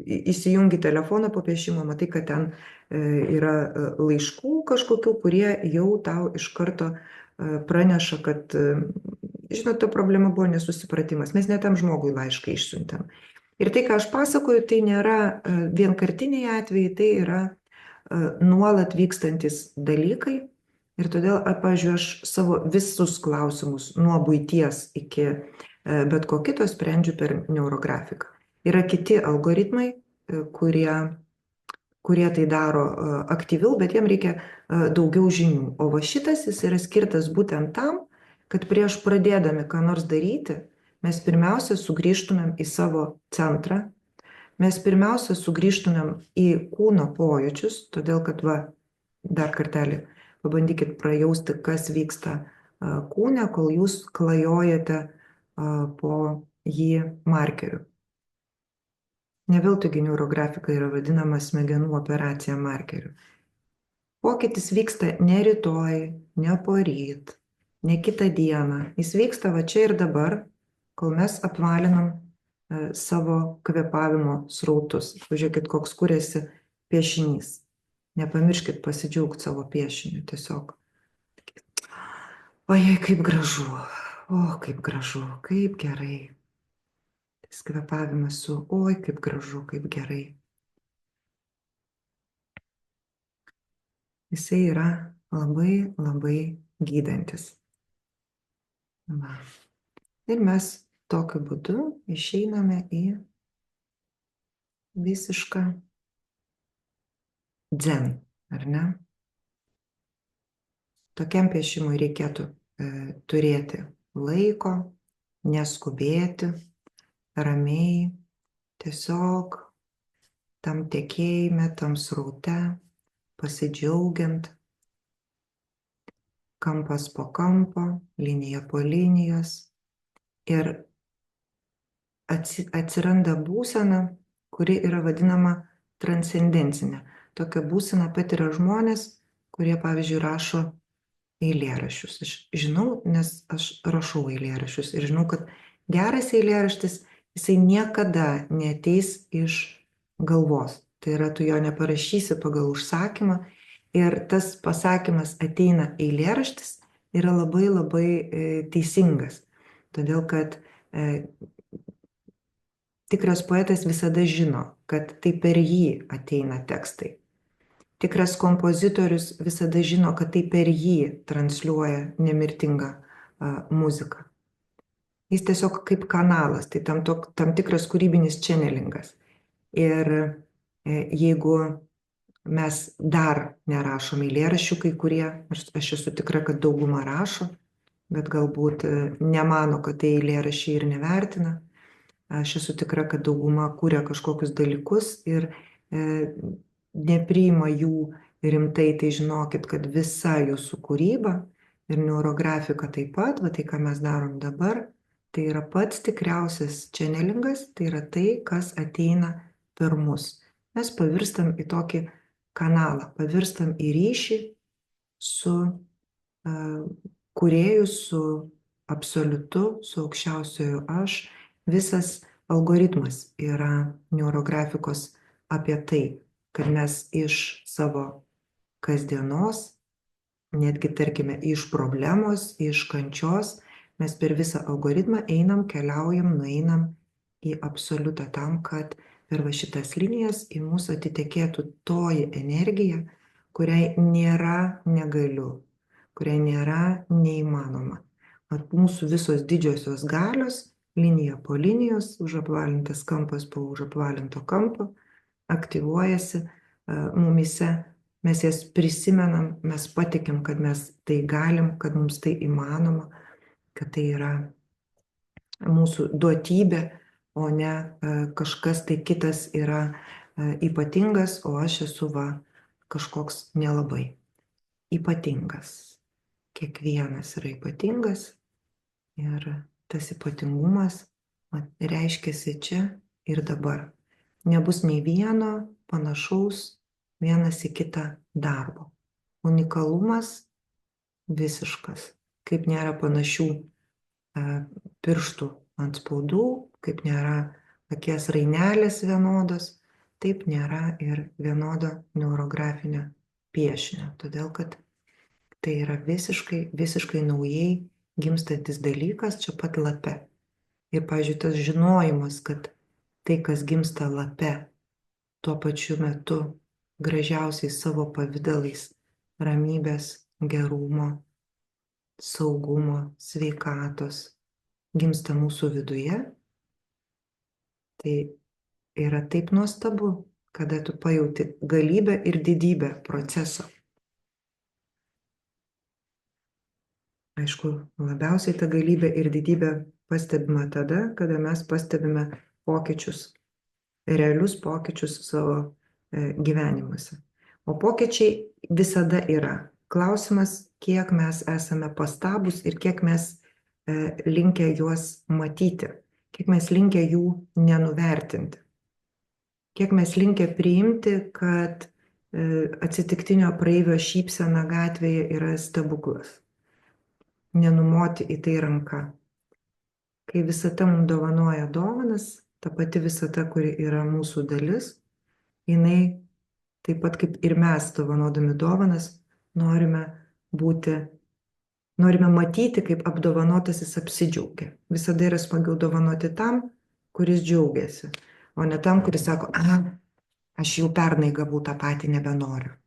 įsijungi telefoną po piešimo, matai, kad ten yra laiškų kažkokių, kurie jau tau iš karto praneša, kad, žinot, ta problema buvo nesusipratimas. Mes ne tam žmogui laišką išsiuntėm. Ir tai, ką aš pasakoju, tai nėra vienkartiniai atvejai, tai yra nuolat vykstantis dalykai. Ir todėl, pavyzdžiui, aš savo visus klausimus nuo buities iki bet ko kito sprendžiu per neurografiką. Yra kiti algoritmai, kurie tai daro aktyviau, bet jiem reikia daugiau žinių. O va šitas jis yra skirtas būtent tam, kad prieš pradėdami ką nors daryti, mes pirmiausia sugrįžtumėm į savo centrą, mes pirmiausia sugrįžtumėm į kūno pojūčius, todėl kad va, dar kartelį, pabandykit prajausti, kas vyksta kūne, kol jūs klajojate po jį markeriu. Ne veltui neurografika yra vadinama smegenų operacija markeriu. Pokytis vyksta ne rytoj, ne poryt, ne kitą dieną. Jis vyksta va čia ir dabar, kol mes apvalinam savo kvėpavimo srautus. Pažiūrėkit, koks kuriasi piešinys. Nepamirškit pasidžiaugti savo piešiniu, tiesiog. Ojei, kaip gražu, kaip gražu, kaip gerai. Tas kvėpavimas su, oi, kaip gražu, kaip gerai. Jisai yra labai, labai gydantis. Va. Ir mes tokiu būdu išeiname į visišką dzen, ar ne? Tokiam piešimui reikėtų turėti laiko, neskubėti, ramiai, tiesiog tam tekėjime, tam sraute, pasidžiaugiant, kampas po kampo, linija po linijos. Ir atsiranda būsena, kuri yra vadinama transcendencinė. Tokią būseną patiria žmonės, kurie, pavyzdžiui, rašo eilėraščius. Aš žinau, nes aš rašau eilėraščius ir žinau, kad geras eilėraštis, jisai niekada neateis iš galvos. Tai yra, tu jo neparašysi pagal užsakymą ir tas pasakymas ateina eilėraštis yra labai, labai teisingas. Todėl, kad tikras poetas visada žino, kad tai per jį ateina tekstai. Tikras kompozitorius visada žino, kad tai per jį transliuoja nemirtingą muziką. Jis tiesiog kaip kanalas, tai tam tikras kūrybinis channelingas. Ir jeigu mes dar nerašom eilėraščių kai kurie, aš esu tikra, kad dauguma rašo, bet galbūt nemano, kad tai eilėraščiai ir nevertina. Aš esu tikra, kad dauguma kuria kažkokius dalykus ir nepriima jų rimtai, tai žinokit, kad visa jūsų kūryba ir neurografika taip pat, va tai, ką mes darom dabar, tai yra pats tikriausias channelingas, tai yra tai, kas ateina per mus. Mes pavirstam į tokį kanalą, pavirstam į ryšį su kūrėju, su absoliutu, su aukščiausiojo aš. Visas algoritmas yra neurografikos apie tai, kad mes iš savo kasdienos, netgi tarkime iš problemos, iš kančios, mes per visą algoritmą einam, keliaujam, nueinam į absoliutą tam, kad per va šitas linijas į mūsų atitekėtų toji energija, kuriai nėra negaliu, kuriai nėra neįmanoma. Mat mūsų visos didžiosios galios, linija po linijos, užapvalintas kampas po užapvalinto kampo, aktyvuojasi mumyse, mes jas prisimenam, mes patikim, kad mes tai galim, kad mums tai įmanoma, kad tai yra mūsų duotybė, o ne kažkas tai kitas yra ypatingas, o aš esu kažkoks nelabai ypatingas. Kiekvienas yra ypatingas ir tas ypatingumas reiškiasi čia ir dabar. Nebus nei vieno panašaus vienas į kitą darbo. Unikalumas visiškas, kaip nėra panašių pirštų antspaudų, kaip nėra akies rainelės vienodos, taip nėra ir vienodo neurografinio piešinio, todėl kad tai yra visiškai naujai gimstantis dalykas čia pat lape. Ir, pavyzdžiui, tas žinojimas, kad tai, kas gimsta lape, tuo pačiu metu gražiausiais savo pavidalais ramybės, gerumo, saugumo, sveikatos gimsta mūsų viduje, tai yra taip nuostabu, kada tu pajauti galybę ir didybę proceso. Aišku, labiausiai ta galybė ir didybė pastebima tada, kada mes pastebime pokyčius, realius pokyčius savo gyvenimuose. O pokyčiai visada yra. Klausimas, kiek mes esame pastabūs ir kiek mes linkę juos matyti, kiek mes linkę jų nenuvertinti, kiek mes linkę priimti, kad atsitiktinio praeivio šypsena gatvėje yra stebuklas. Nenumoti į tai ranką. Kai visata mums dovanoja dovanas, ta pati visata, kuri yra mūsų dalis, jinai taip pat kaip ir mes dovanodami dovanas, norime matyti, kaip apdovanotasis apsidžiaugia. Visada yra smagiau dovanoti tam, kuris džiaugiasi, o ne tam, kuris sako, aš jau pernai gavau tą patį, nebenoriu.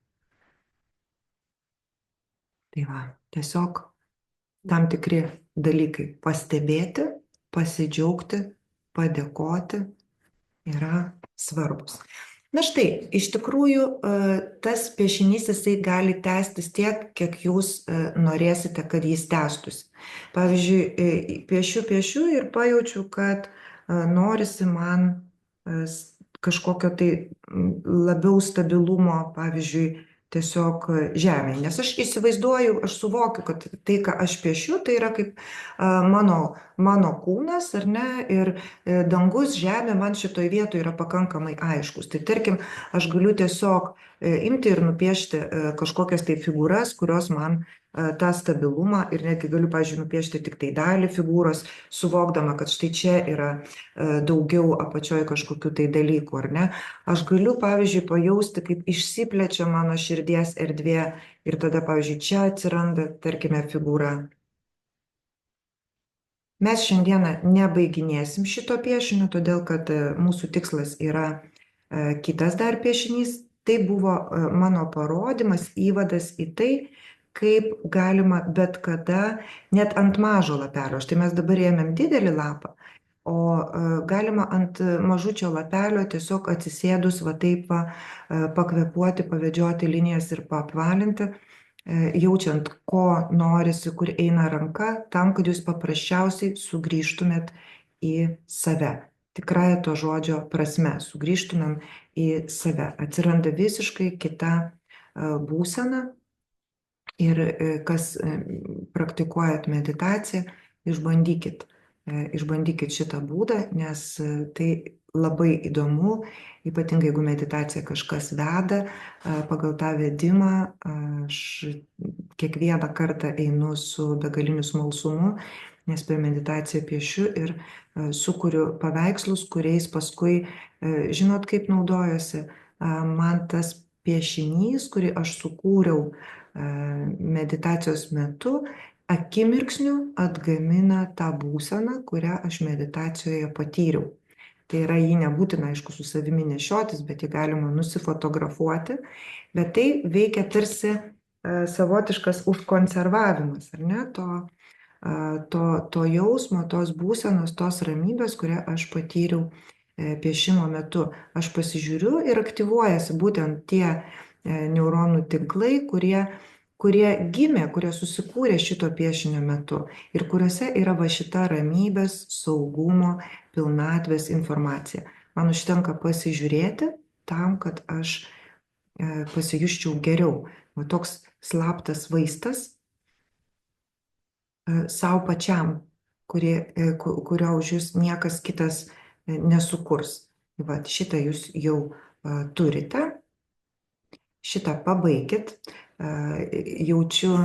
Tai va, tiesiog tam tikri dalykai pastebėti, pasidžiaugti, padėkoti yra svarbus. Na štai, iš tikrųjų, tas piešinys jisai gali tęstis tiek, kiek jūs norėsite, kad jis tęstųsi. Pavyzdžiui, piešiu ir pajaučiu, kad norisi man kažkokio tai labiau stabilumo, pavyzdžiui, tiesiog žemėje. Nes aš įsivaizduoju, aš suvokiu, kad tai, ką aš piešiu, tai yra kaip mano kūnas, ar ne, ir dangus, žemė man šitoj vietoje yra pakankamai aiškus. Tai tarkim, aš galiu tiesiog imti ir nupiešti kažkokias tai figūras, kurios man tą stabilumą ir netgi galiu, pavyzdžiui, nupiešti tik tai dalį figūros, suvokdama, kad štai čia yra daugiau apačioje kažkokių tai dalykų, ar ne. Aš galiu, pavyzdžiui, pajausti, kaip išsiplečia mano širdies erdvė ir tada, pavyzdžiui, čia atsiranda, tarkime, figūra. Mes šiandieną nebaiginėsim šito piešinio, todėl kad mūsų tikslas yra kitas dar piešinys. Tai buvo mano parodymas, įvadas į tai, kaip galima bet kada, net ant mažo lapelio, štai mes dabar ėmėm didelį lapą, o galima ant mažučio lapelio tiesiog atsisėdus va taip pakvepuoti, pavedžioti linijas ir paapvalinti, jaučiant, ko norisi, kur eina ranka, tam, kad jūs paprasčiausiai sugrįžtumėt į save. Tikrąja to žodžio prasme, sugrįžtumėm į save. Atsiranda visiškai kita būsena. Ir kas praktikuojat meditaciją, išbandykit šitą būdą, nes tai labai įdomu, ypatingai jeigu meditaciją kažkas veda, pagal tą vedimą aš kiekvieną kartą einu su begaliniu smalsumu, nes per meditaciją piešiu ir sukuriu paveikslus, kuriais paskui, žinot, kaip naudojuosi, man tas piešinys, kurį aš sukūriau meditacijos metu, akimirksniu atgamina tą būseną, kurią aš meditacijoje patyriau. Tai yra, jį nebūtina, aišku, su savimi nešiotis, bet jį galima nusifotografuoti, bet tai veikia tarsi savotiškas užkonservavimas, ar ne, to jausmo, tos būsenos, tos ramybės, kurią aš patyriau piešimo metu. Aš pasižiūriu ir aktyvuojasi būtent tie neuronų tinklai, kurie gimė, kurie susikūrė šito piešinio metu ir kuriuose yra va šita ramybės, saugumo, pilnatvės informacija. Man užtenka pasižiūrėti tam, kad aš pasijusčiau geriau. Va toks slaptas vaistas savo pačiam, kurio už jūs niekas kitas nesukurs. Vat šitą jūs jau turite, šitą pabaikit. Jaučiu,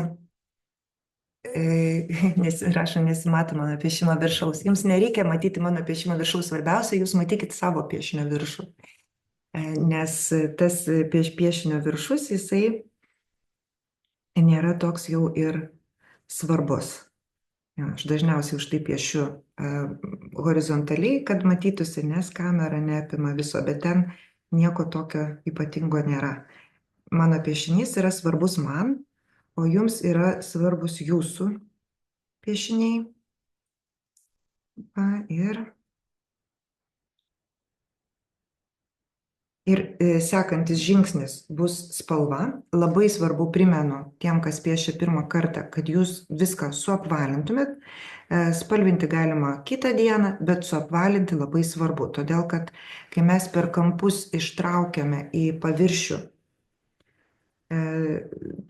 rašo, nesimato mano piešimo viršaus. Jums nereikia matyti mano piešimo viršaus, svarbiausia, jūs matykit savo piešinio viršų. Nes tas piešinio viršus, jisai nėra toks jau ir svarbus. Aš dažniausiai už tai piešiu horizontaliai, kad matytųsi, nes kamera neapima viso, bet ten nieko tokio ypatingo nėra. Mano piešinys yra svarbus man, o jums yra svarbus jūsų piešiniai. Ir sekantis žingsnis bus spalva. Labai svarbu, primenu tiem, kas piešia pirmą kartą, kad jūs viską suapvalintumėt. Spalvinti galima kitą dieną, bet suapvalinti labai svarbu, todėl kad kai mes per kampus ištraukiame į paviršių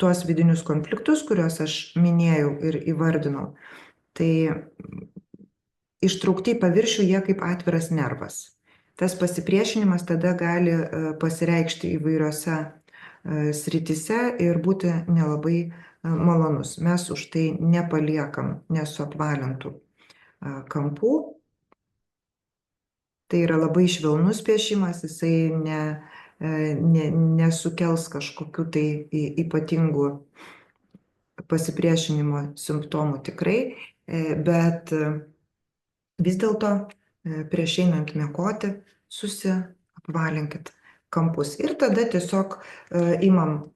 tuos vidinius konfliktus, kuriuos aš minėjau ir įvardinau, tai ištraukti į paviršių jie kaip atviras nervas. Tas pasipriešinimas tada gali pasireikšti įvairiose srityse ir būti nelabai malonus. Mes už tai nepaliekam nesuapvalintų kampų. Tai yra labai švelnus piešimas, jisai nesukels kažkokių tai ypatingų pasipriešinimo simptomų tikrai, bet vis dėlto prieš einant miegoti susiapvalinkit kampus ir tada tiesiog imam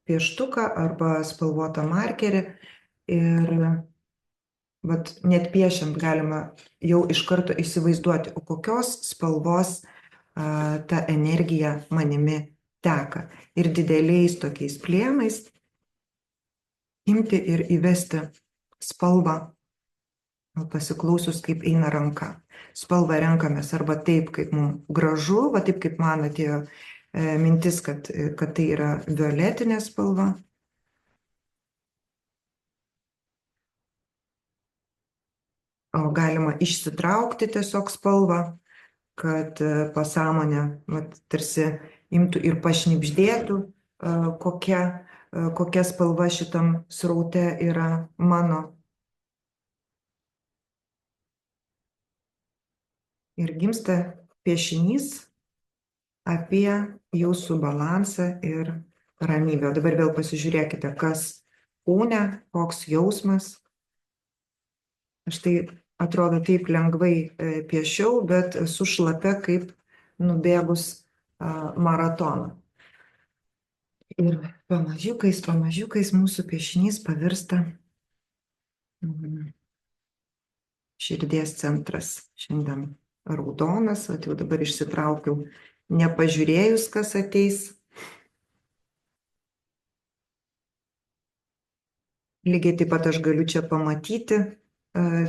pieštuką arba spalvotą markerį ir vat, net piešiant galima jau iš karto įsivaizduoti, o kokios spalvos ta energija manimi teka. Ir dideliais tokiais plėmais imti ir įvesti spalvą, pasiklausius, kaip eina ranka. Spalvą renkamės arba taip, kaip mums gražu, va taip, kaip man atėjo mintis, kad tai yra violetinė spalva. O galima išsitraukti tiesiog spalvą, kad pasąmonė tarsi imtų ir pašnibždėtų, kokia spalva šitam sraute yra mano. Ir gimsta piešinys apie jūsų balansą ir ramybę. O dabar vėl pasižiūrėkite, kas kūne, koks jausmas. Aš tai atrodo taip lengvai piešiau, bet esu šlapia kaip nubėgus maratoną. Ir pamažiukais mūsų piešinys pavirsta širdies centras. Šiandien raudonas, o jau dabar išsitraukiau, nepažiūrėjus, kas ateis. Lygiai taip pat aš galiu čia pamatyti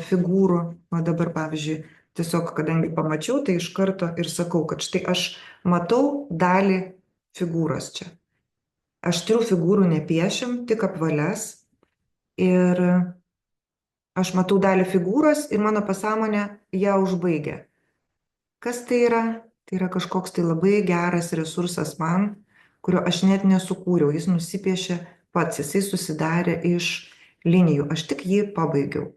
figūrų, o dabar, pavyzdžiui, tiesiog, kadangi pamačiau, tai iš karto ir sakau, kad štai aš matau dalį figūros čia. Aštrių figūrų nepiešiam, tik apvalias. Ir aš matau dalį figūros ir mano pasąmonė ją užbaigia. Kas tai yra? Tai yra kažkoks tai labai geras resursas man, kurio aš net nesukūriau. Jis nusipiešė pats, jisai susidarė iš linijų. Aš tik jį pabaigiau.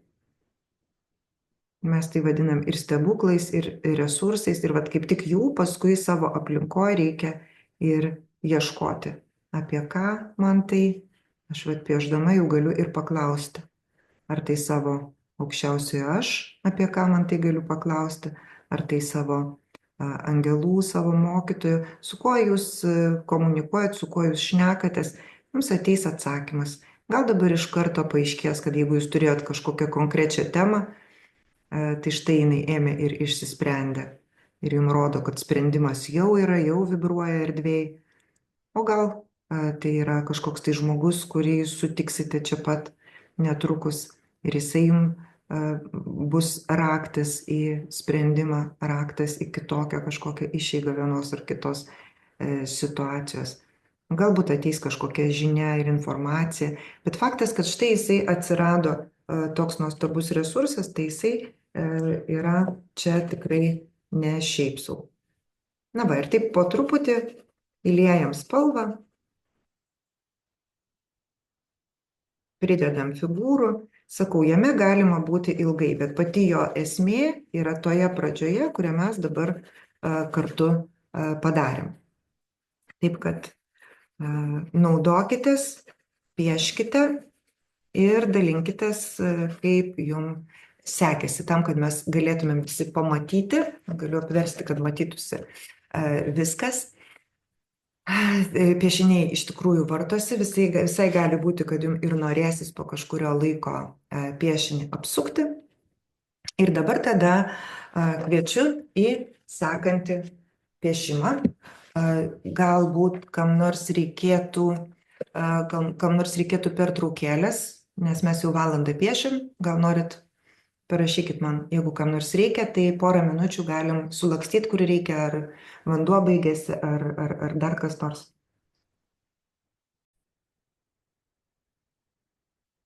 Mes tai vadinam ir stebuklais, ir resursais. Ir vat kaip tik jų paskui savo aplinkoje reikia ir ieškoti. Apie ką man tai? Aš vat pieždama jau galiu ir paklausti. Ar tai savo aukščiausiojo aš, apie ką man tai galiu paklausti? Ar tai savo angelų, savo mokytojų, su kuo jūs komunikuojat, su kuo jūs šnekatės, jums ateis atsakymas. Gal dabar iš karto paaiškės, kad jeigu jūs turėjot kažkokią konkrečią temą, tai štai jinai ėmė ir išsisprendė. Ir jums rodo, kad sprendimas jau yra, jau vibruoja erdvėj. O gal tai yra kažkoks tai žmogus, kurį jūs sutiksite čia pat netrukus ir jisai jums bus raktas į sprendimą, raktas į kitokią kažkokią išeigą vienos ar kitos situacijos. Galbūt ateis kažkokia žinia ir informacija, bet faktas, kad štai jisai atsirado toks nuostabus resursas, tai jisai yra čia tikrai ne šiaip sau. Na va, ir taip po truputį įliejam spalvą, pridedam figūrų, sakau, jame galima būti ilgai, bet pati jo esmė yra toje pradžioje, kurią mes dabar kartu padarėm. Taip kad naudokitės, pieškite ir dalinkitės, kaip jums sekėsi, tam, kad mes galėtumėm visi pamatyti, galiu apversti, kad matytųsi viskas. Piešiniai iš tikrųjų vartosi, visai gali būti, kad jums ir norėsis po kažkurio laiko piešinį apsukti. Ir dabar tada kviečiu į sekantį piešimą. Galbūt kam nors reikėtų pertraukėlės, nes mes jau valandą piešim, gal norit, parašykit man, jeigu kam nors reikia, tai porą minučių galim sulakstyti, kur reikia, ar vanduo baigėsi, ar dar kas nors.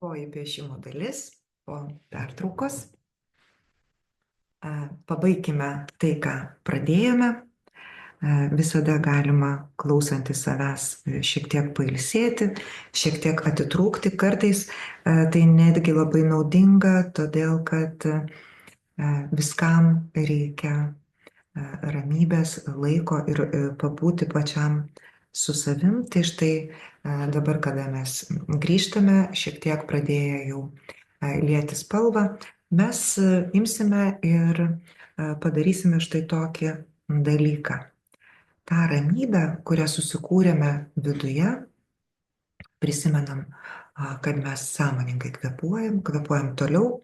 Po įpiešimo dalis, po pertraukos. Pabaikime tai, ką pradėjome. Visada galima klausantis savęs šiek tiek pailsėti, šiek tiek atitrūkti. Kartais tai netgi labai naudinga, todėl kad viskam reikia ramybės, laiko ir pabūti pačiam su savim. Tai štai dabar, kada mes grįžtame, šiek tiek pradėję jau lieti spalvą, mes imsime ir padarysime štai tokį dalyką. Ta ramybė, kurią susikūrėme viduje, prisimenam, kad mes sąmoningai kvėpuojam toliau,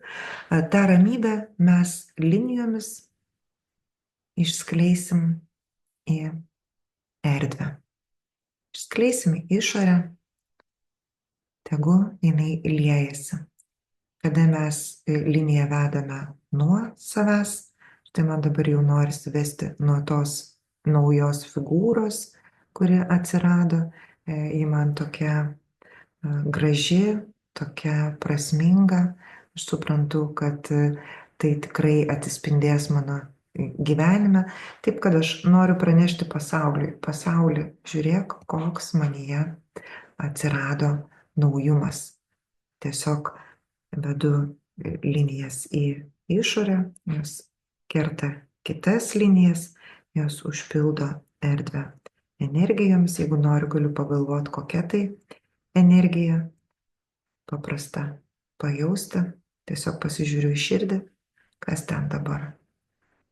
tą ramybę mes linijomis išskleisim į erdvę. Išskleisim į išorę, tegu jinai liejasi. Kada mes liniją vedame nuo savęs, štai man dabar jau norisi vesti nuo tos naujos figūros, kuri atsirado, ji man tokia graži, tokia prasminga. Aš suprantu, kad tai tikrai atsispindės mano gyvenime. Taip, kad aš noriu pranešti pasauliui. Pasauli, žiūrėk, koks manyje atsirado naujumas. Tiesiog vedu linijas į išorę, jos kerta kitas linijas, jos užpildo erdvę energijomis. Jeigu noriu, galiu pagalvoti, kokia tai energija, paprasta pajausti, tiesiog pasižiūriu į širdį, kas ten dabar.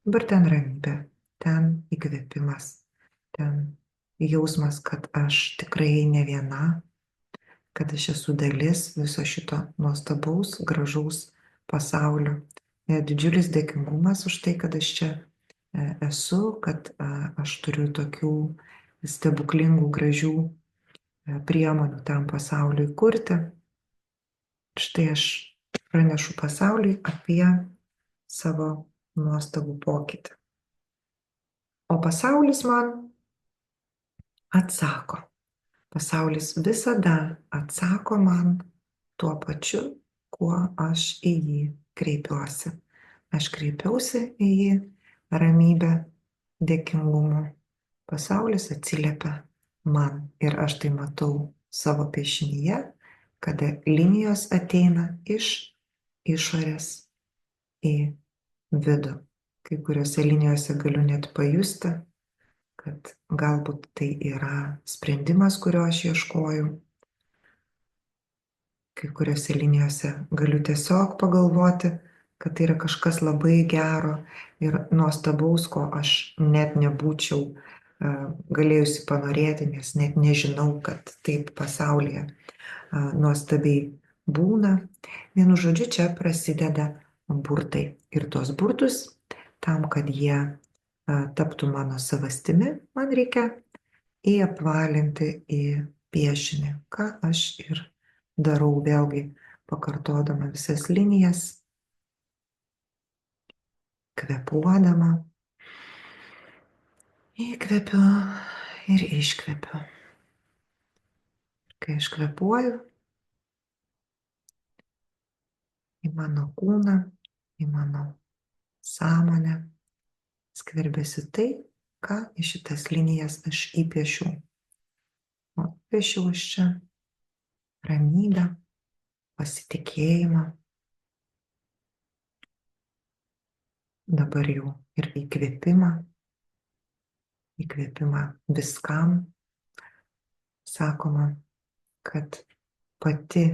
Dabar ten ramybė, ten įkvėpimas, ten jausmas, kad aš tikrai ne viena, kad aš esu dalis viso šito nuostabaus, gražaus pasaulio. Didžiulis dėkingumas už tai, kad aš čia esu, kad aš turiu tokių stebuklingų, gražių priemonių tam pasauliui kurti. Štai aš pranešu pasauliui apie savo nuostabų pokytį. O pasaulis man atsako. Pasaulis visada atsako man tuo pačiu, kuo aš į jį kreipiuosi. Aš kreipiausi į jį ramybę, dėkingumu. Pasaulis atsiliepia man ir aš tai matau savo piešinyje, kada linijos ateina iš išorės į vidų. Kai kuriuose linijose galiu net pajusti, kad galbūt tai yra sprendimas, kurio aš ieškoju. Kai kuriuose linijose galiu tiesiog pagalvoti, kad tai yra kažkas labai gero ir nuostabaus, ko aš net nebūčiau galėjusi panorėti, nes net nežinau, kad taip pasaulyje nuostabiai būna. Vienu žodžiu, čia prasideda burtai. Ir tuos burtus, tam, kad jie taptų mano savastimi, man reikia įapvalinti, piešinį, ką aš ir darau, vėlgi pakartodama visas linijas, kvėpuodama, įkvepiu ir iškvepiu. Kai aš kvėpuoju, į mano kūną, į mano sąmonę skverbiasi tai, ką į šitas linijas aš įpiešiau. O piešiau aš čia ramybę, pasitikėjimą, dabar jau ir įkvėpimą viskam. Sakoma, kad pati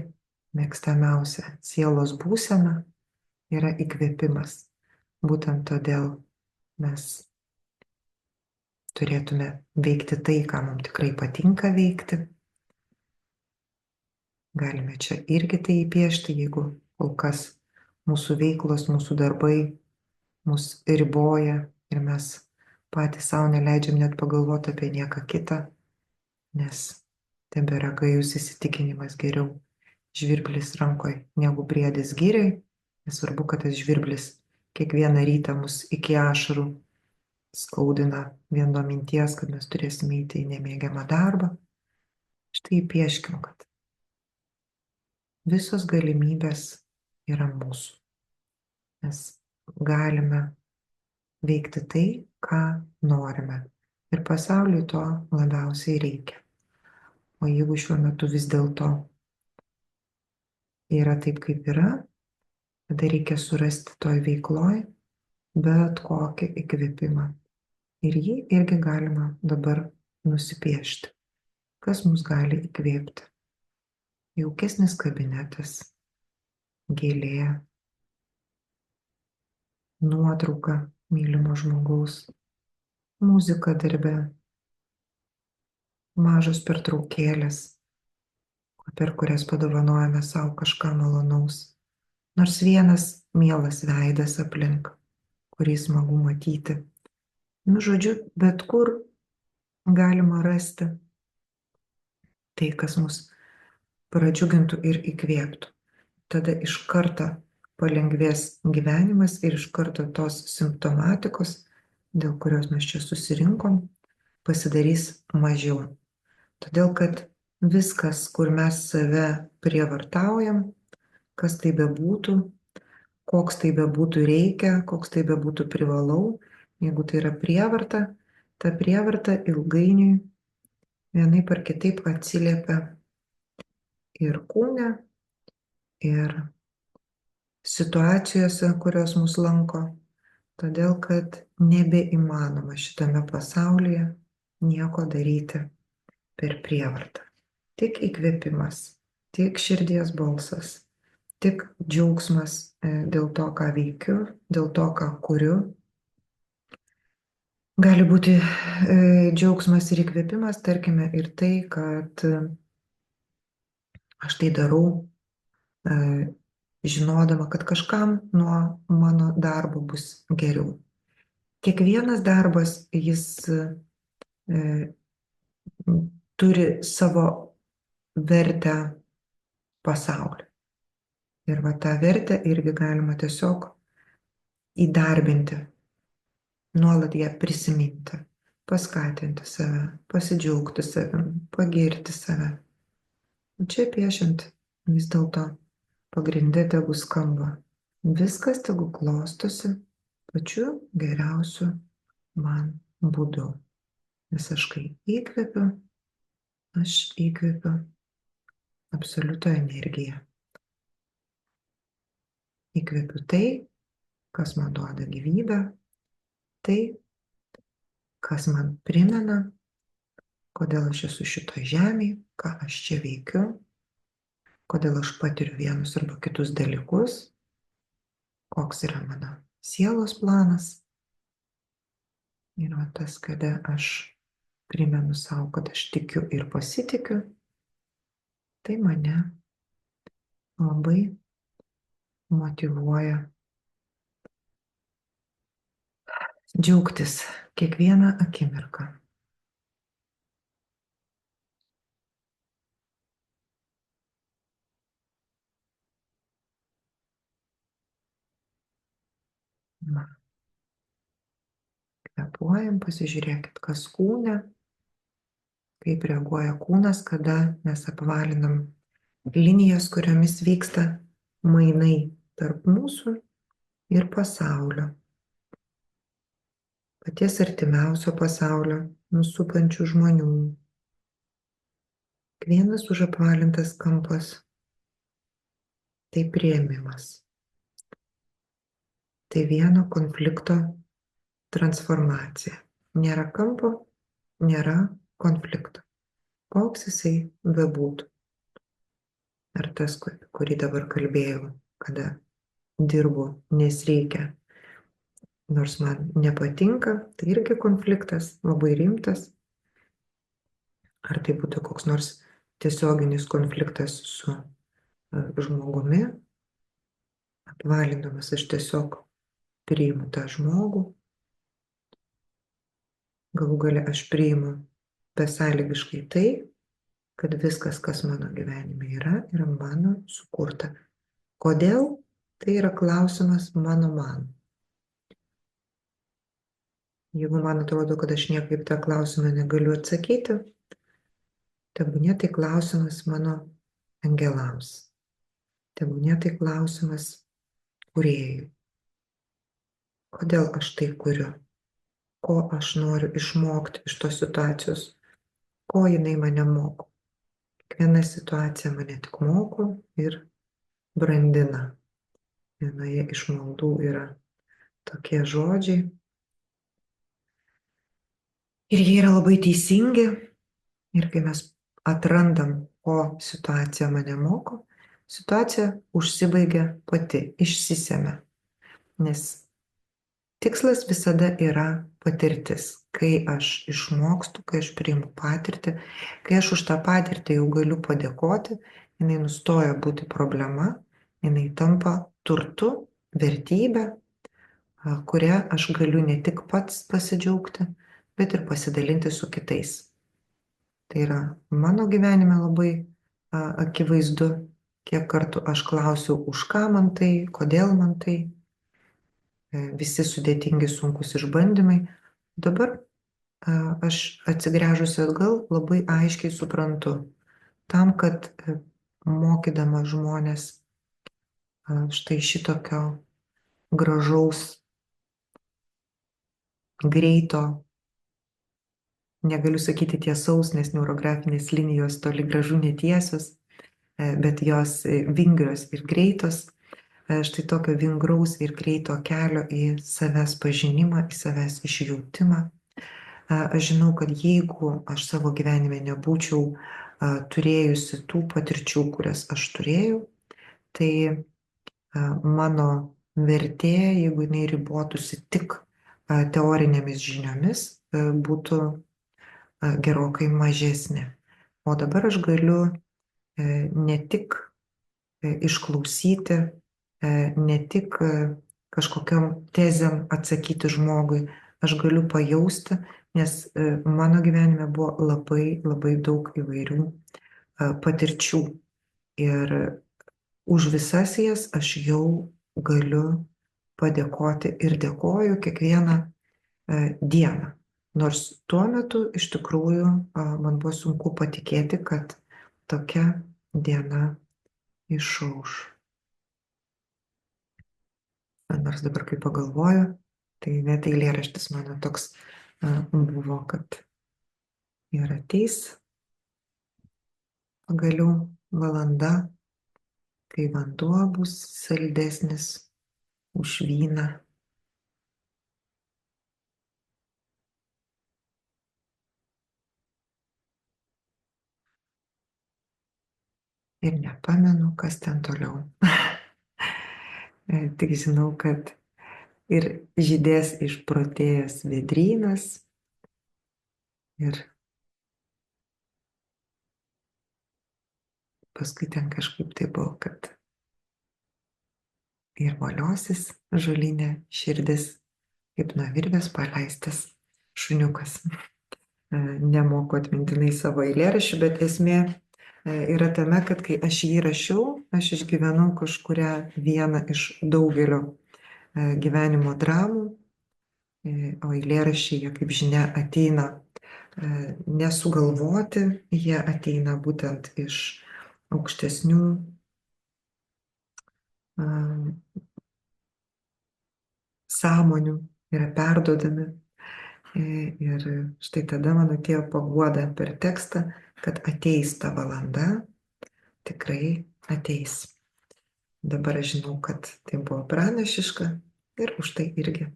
mėgstamiausia sielos būsena yra įkvėpimas. Būtent todėl mes turėtume veikti tai, ką mums tikrai patinka veikti. Galime čia irgi tai įpiešti, jeigu kol kas mūsų veiklos, mūsų darbai mus riboja ir mes patys savo neleidžiam net pagalvoti apie nieką kitą, nes tebėra gajus įsitikinimas geriau žvirblis rankoj negu briedis girioj. Nesvarbu, kad tas žvirblis kiekvieną rytą mus iki ašarų skaudina vien nuo minties, kad mes turėsime eiti į nemėgiamą darbą. Štai pieškim, kad visos galimybės yra mūsų. Mes galime veikti tai, ką norime. Ir pasauliui to labiausiai reikia. O jeigu šiuo metu vis dėlto yra taip, kaip yra, tada reikia surasti toj veikloj bet kokį įkvėpimą. Ir jį irgi galima dabar nusipiešti. Kas mus gali įkvėpti? Jaukesnis kabinetas, gėlė, nuotrauka mylimo žmogaus, muzika darbe, mažos pertraukėlės, per kurias padovanojame savo kažką malonaus. Nors vienas mielas veidas aplink, kurį smagu matyti. Žodžiu, bet kur galima rasti tai, kas mus pradžiugintų ir įkvėptų. Tada iš karto palengvės gyvenimas ir iš karto tos simptomatikos, dėl kurios mes čia susirinkom, pasidarys mažiau. Todėl, kad viskas, kur mes save prievartaujam, kas tai bebūtų, koks tai bebūtų reikia, koks tai bebūtų privalau, jeigu tai yra prievarta, ta prievarta ilgainiui vienaip ar kitaip atsiliepia ir kūne, ir situacijose, kurios mus lanko, todėl kad nebeįmanoma šitame pasaulyje nieko daryti per prievartą. Tik įkvėpimas, tik širdies balsas, tik džiaugsmas dėl to, ką veikiu, dėl to, ką kuriu. Gali būti džiaugsmas ir įkvėpimas, tarkime, ir tai, kad aš tai darau, žinodama, kad kažkam nuo mano darbo bus geriau. Kiekvienas darbas, jis turi savo vertę pasauliu. Ir va tą vertę irgi galima tiesiog įdarbinti, nuolat ją prisiminti, paskatinti save, pasidžiaugti savim, pagirti save. O čia piešiant vis dėlto pagrinde tegu skamba. Viskas tegu klostosi pačiu geriausiu man būdu. Nes aš kai įkvepiu, aš įkvepiu absoliutų energiją. Įkvepiu tai, kas man duoda gyvybę, tai, kas man primena, kodėl aš esu šitoj žemėje, ką aš čia veikiu, kodėl aš patiriu vienus arba kitus dalykus, koks yra mano sielos planas. Ir va tas, kada aš primenu savo, kad aš tikiu ir pasitikiu, tai mane labai motyvuoja džiaugtis kiekvieną akimirką. Na, kvėpuojam, pasižiūrėkit, kas kūne, kaip reaguoja kūnas, kada mes apvalinam linijas, kuriomis vyksta mainai tarp mūsų ir pasaulio. Paties artimiausio pasaulio, mus supančių žmonių. Vienas užapvalintas kampas - tai priėmimas. Tai vieno konflikto transformacija. Nėra kampo, nėra konflikto. Koks jisai bebūtų. Ar tas, kurį dabar kalbėjau, kada dirbu, nes reikia. Nors man nepatinka, tai irgi konfliktas, labai rimtas. Ar tai būtų koks nors tiesioginis konfliktas su žmogumi, apvalinamas, aš tiesiog priimu tą žmogų. Galų gale aš priimu besąlygiškai tai, kad viskas, kas mano gyvenime yra mano sukurta. Kodėl? Tai yra klausimas mano man. Jeigu man atrodo, kad aš niekaip tą klausimą negaliu atsakyti, tebūnie tai klausimas mano angelams. Tebūnie tai klausimas kūrėjui. Kodėl aš tai kuriu? Ko aš noriu išmokti iš tos situacijos? Ko jinai mane moko? Kiekviena situacija mane tik moko ir brandina. Vienoje iš maldų yra tokie žodžiai. Ir jie yra labai teisingi. Ir kai mes atrandam, ko situacija mane moko, situacija užsibaigia pati, išsisemia. Nes tikslas visada yra patirtis. Kai aš išmokstu, kai aš priimu patirtį, kai aš už tą patirtį jau galiu padėkoti, jinai nustoja būti problema, jinai tampa turtu, vertybė, kurią aš galiu ne tik pats pasidžiaugti, bet ir pasidalinti su kitais. Tai yra mano gyvenime labai akivaizdu, kiek kartų aš klausiu, už ką man tai, kodėl man tai. Visi sudėtingi, sunkus išbandymai. Dabar aš atsigręžusi atgal labai aiškiai suprantu, tam, kad mokydama žmonės štai šitokio gražaus, greito, negaliu sakyti tiesaus, nes neurografinės linijos toli gražu netiesios, bet jos vingrios ir greitos. Štai tokio vingraus ir greito kelio į savęs pažinimą, į savęs išjautimą. Aš žinau, kad jeigu aš savo gyvenime nebūčiau turėjusi tų patirčių, kurias aš turėjau, tai mano vertė, jeigu jinai ribotųsi tik teorinėmis žiniomis, būtų gerokai mažesnė. O dabar aš galiu ne tik išklausyti, ne tik kažkokiam tezėm atsakyti žmogui, aš galiu pajausti, nes mano gyvenime buvo labai, labai daug įvairių patirčių. Ir už visas jas aš jau galiu padėkoti ir dėkoju kiekvieną dieną. Nors tuo metu iš tikrųjų man buvo sunku patikėti, kad tokia diena išauš. Nors dabar, kai pagalvoju, tai net eilėraštis mano toks buvo, kad ir ateis pagaliau valanda, kai vanduo bus saldesnis už vyną. Ir nepamenu, kas ten toliau. Tik žinau, kad ir žydės išprotėjęs vėdrynas ir paskui ten kažkaip tai buvo, kad ir voliosis žolinė širdis, kaip nuo virvės paleistas šuniukas. Nemoku atmintinai savo eilėraščių, bet esmė yra tame, kad kai aš jį rašiau, aš išgyvenau kažkurią vieną iš daugelio gyvenimo dramų, o eilėraščiai, jie, kaip žinia, ateina nesugalvoti, jie ateina būtent iš aukštesnių sąmonių, yra perduodami. Ir štai tada man atėjo paguoda per tekstą, kad ateis ta valanda, tikrai ateis. Dabar aš žinau, kad tai buvo pranašiška ir už tai irgi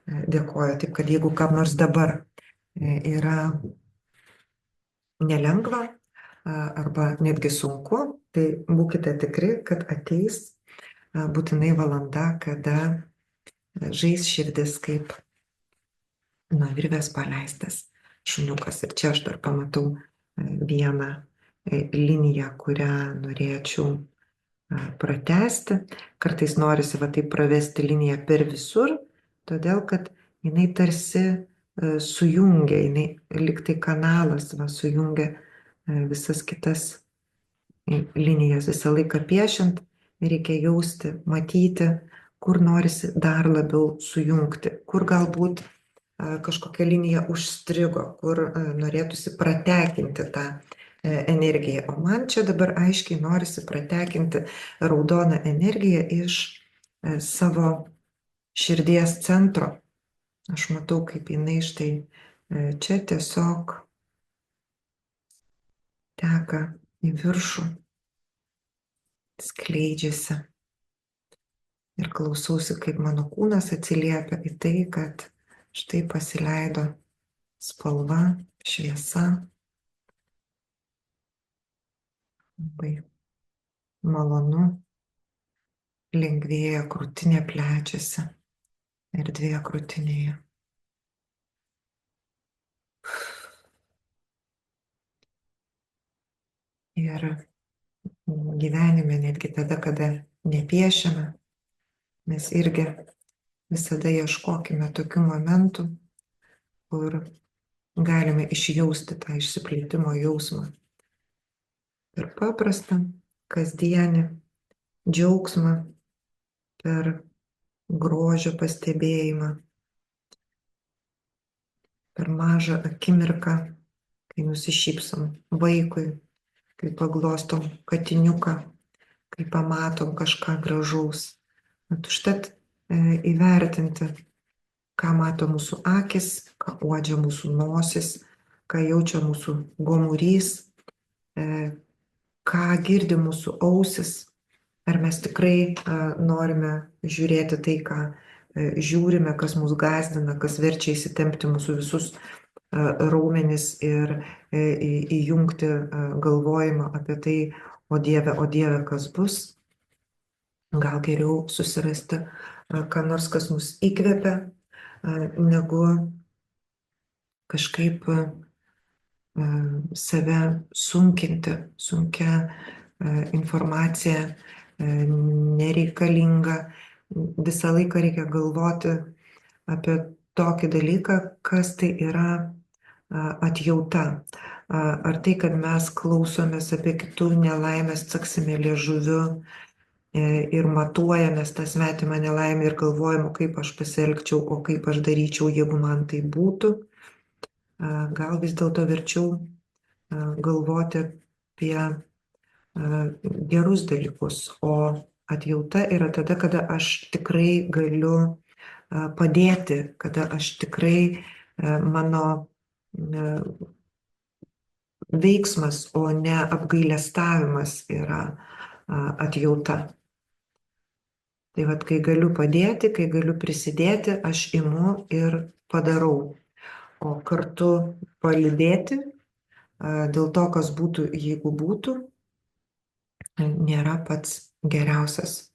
dėkoju. Taip, kad jeigu kam nors dabar yra nelengva arba netgi sunku, tai būkite tikri, kad ateis būtinai valanda, kada žais širdis kaip nuo virvės paleistas šuniukas. Ir čia aš dar pamatau vieną liniją, kurią norėčiau pratęsti. Kartais norisi va taip pravesti liniją per visur, todėl kad jinai tarsi sujungia, jinai lyg tai kanalas sujungia visas kitas linijas. Visą laiką piešiant reikia jausti, matyti, kur norisi dar labiau sujungti, kur galbūt kažkokia linija užstrigo, kur norėtųsi pratekinti tą energiją. O man čia dabar aiškiai norisi pratekinti raudoną energiją iš savo širdies centro. Aš matau, kaip jinai štai čia tiesiog teka į viršų, skleidžiasi. Ir klausausi, kaip mano kūnas atsiliepia į tai, kad štai pasileido spalva, šviesa. Labai malonu, lengvėja, krūtinė plečiasi, erdvė krūtinėje. Ir gyvenime, netgi tada, kada nepiešiame, mes irgi visada ieškokime tokių momentų, kur galime išjausti tą išsiplėtimo jausmą. Per paprastą, kasdienį džiaugsmą, per grožio pastebėjimą, per mažą akimirką, kai nusišypsom vaikui, kai paglostom katiniuką, kai pamatom kažką gražaus. Užtat įvertinti, ką mato mūsų akis, ką uodžia mūsų nosis, ką jaučia mūsų gomurys, ką girdi mūsų ausis. Ar mes tikrai norime žiūrėti tai, ką žiūrime, kas mus gąsdina, kas verčia įsitempti mūsų visus raumenis ir įjungti galvojimą apie tai, o Dieve, kas bus. Gal geriau susirasti ką nors, kas mus įkvepia, negu kažkaip save sunkinti, sunkia informacija, nereikalinga. Visą laiką reikia galvoti apie tokį dalyką, kas tai yra atjauta. Ar tai, kad mes klausomės apie kitų nelaimės, caksime liežuviu ir matuojamės tą svetimą nelaimę ir galvojame, kaip aš pasielgčiau, o kaip aš daryčiau, jeigu man tai būtų. Gal vis dėlto verčiau galvoti apie gerus dalykus, o atjauta yra tada, kada aš tikrai galiu padėti, kada aš tikrai mano veiksmas, o ne apgailestavimas yra atjauta. Tai vat, kai galiu padėti, kai galiu prisidėti, aš imu ir padarau. O kartu palydėti dėl to, kas būtų, jeigu būtų, nėra pats geriausias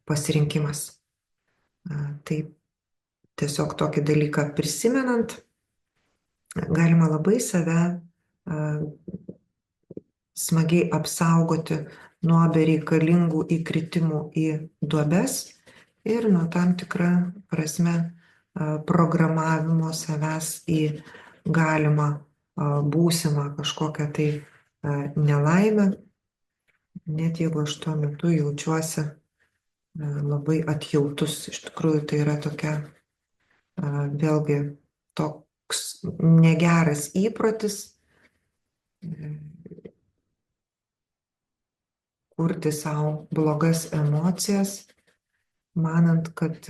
pasirinkimas. Tai tiesiog tokį dalyką prisimenant, galima labai save smagiai apsaugoti nuo bereikalingų įkritimų į duobes ir nuo tam tikrą prasme programavimo savęs į galimą būsimą kažkokią tai nelaimę, net jeigu aš tuo metu jaučiuosi labai atjautus. Iš tikrųjų, tai yra tokia, vėlgi, toks negeras įprotis kurti savo blogas emocijas, manant, kad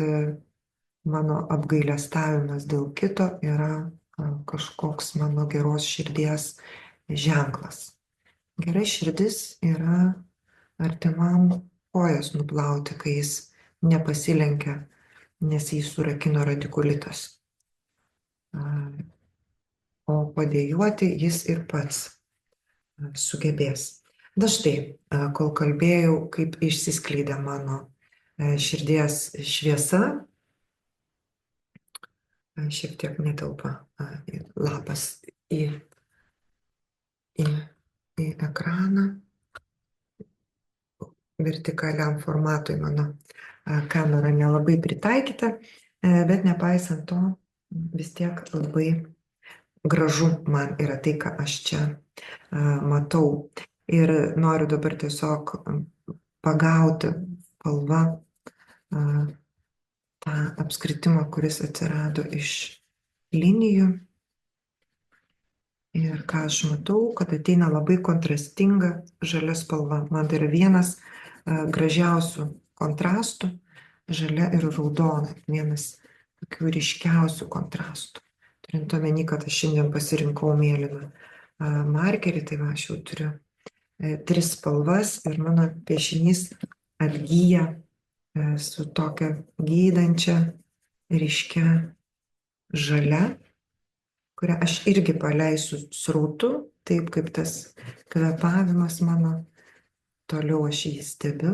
mano apgailestavimas dėl kito yra kažkoks mano geros širdies ženklas. Gera širdis yra artimam kojas nuplauti, kai jis nepasilenkia, nes jį surakino radikulitas. O padėjuoti jis ir pats sugebės. Na štai, kol kalbėjau, kaip išsiskleidė mano širdies šviesa, šiek tiek netelpa lapas į ekraną. Vertikaliam formatui mano kamera nelabai pritaikyta, bet nepaisant to, vis tiek labai gražu man yra tai, ką aš čia matau. Ir noriu dabar tiesiog pagauti spalva tą apskritimą, kuris atsirado iš linijų. Ir ką aš matau, kad ateina labai kontrastinga žalia spalva. Man tai yra vienas gražiausių kontrastų, žalia ir raudona. Vienas tokių ryškiausių kontrastų. Turint omeny, kad aš šiandien pasirinkau mėlyną markerį, tai va, aš jau turiu 3 spalvas ir mano piešinys atgyja su tokia gydančia, ryškia žalia, kurią aš irgi paleisiu srautu, taip kaip tas kvėpavimas mano, toliau aš jį stebiu.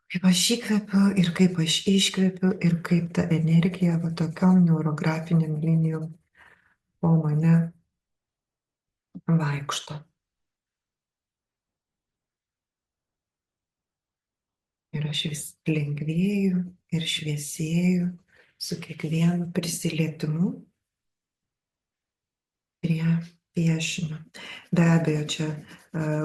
Kaip aš įkvepiu ir kaip aš iškvepiu ir kaip ta energija va tokiom neurografiniam linijom po mane vaikšto. Ir aš vis lengvėju ir šviesėju su kiekvienu prisilietimu prie piešinio. Be abejo, čia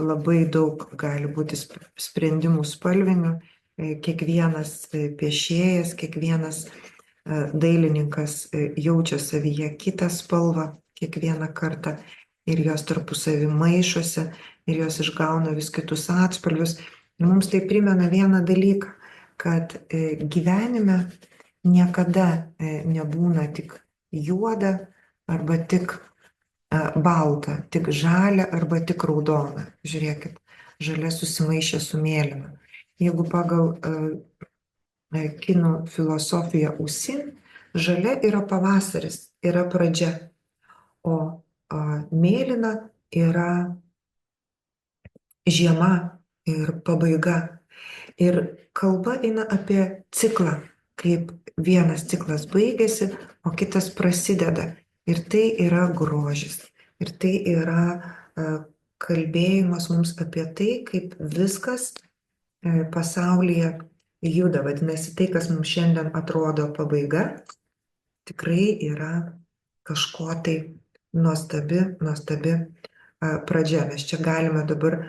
labai daug gali būti sprendimų spalvinių. Kiekvienas piešėjas, kiekvienas dailininkas jaučia savyje kitą spalvą kiekvieną kartą ir jos tarpusavy maišosi ir jos išgauna vis kitus atspalvius. Ir mums tai primena vieną dalyką, kad gyvenime niekada nebūna tik juoda arba tik balta, tik žalia arba tik raudona. Žiūrėkit, žalia susimaišė su mėlyna. Jeigu pagal kinų filosofiją Usin, žalia yra pavasaris, yra pradžia, o mėlyna yra žiema ir pabaiga. Ir kalba eina apie ciklą, kaip vienas ciklas baigėsi, o kitas prasideda. Ir tai yra grožis. Ir tai yra kalbėjimas mums apie tai, kaip viskas pasaulyje juda. Vadinasi, tai, kas mums šiandien atrodo pabaiga, tikrai yra kažko tai nuostabi pradžia. Mes čia galime dabar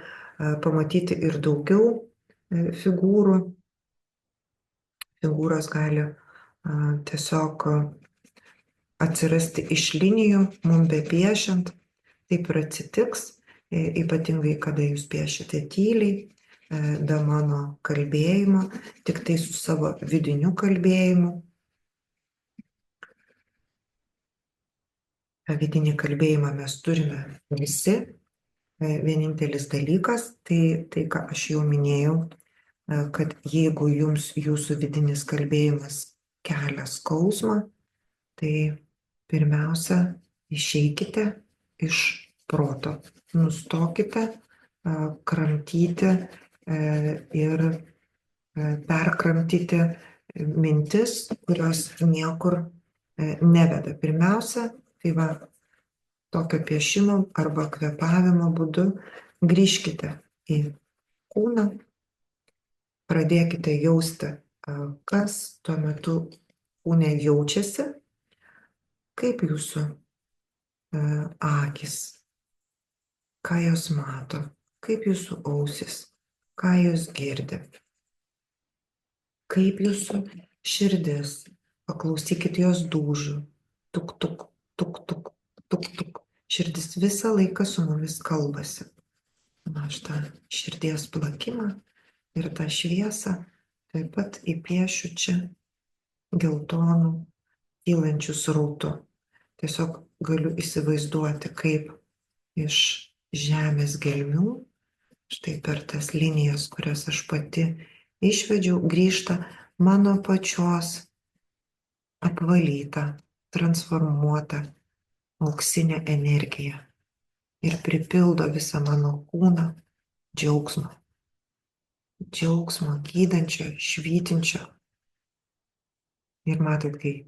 pamatyti ir daugiau figūrų. Figūros gali tiesiog atsirasti iš linijų, mums bepiešiant. Taip ir atsitiks, ypatingai kada jūs piešite tyliai, be mano kalbėjimo, tik tai su savo vidiniu kalbėjimu. Vidinį kalbėjimą mes turime visi. Vienintelis dalykas, tai ką aš jau minėjau, kad jeigu jums jūsų vidinis kalbėjimas kelia skausmą, tai pirmiausia, išeikite iš proto. Nustokite kramtyti ir perkramtyti mintis, kurios niekur neveda. Pirmiausia, tai va, tokio piešimo arba kvėpavimo būdu grįžkite į kūną, pradėkite jausti, kas tuo metu kūne jaučiasi, kaip jūsų akys, ką jos mato, kaip jūsų ausis, ką jūs girdi, kaip jūsų širdis, paklausykit jos dūžių, tuk, tuk, tuk, tuk, tuk, tuk. Širdis visą laiką su mumis kalbasi. Aš tą širdies plakimą ir tą šviesą taip pat įpiešiu čia geltonų kylančių srautų. Tiesiog galiu įsivaizduoti, kaip iš žemės gelmių, štai per tas linijas, kurias aš pati išvedžiau, grįžta mano pačios apvalyta, transformuota auksinė energija ir pripildo visą mano kūną džiaugsmo. Džiaugsmo gydančio, švytinčio. Ir matot, kaip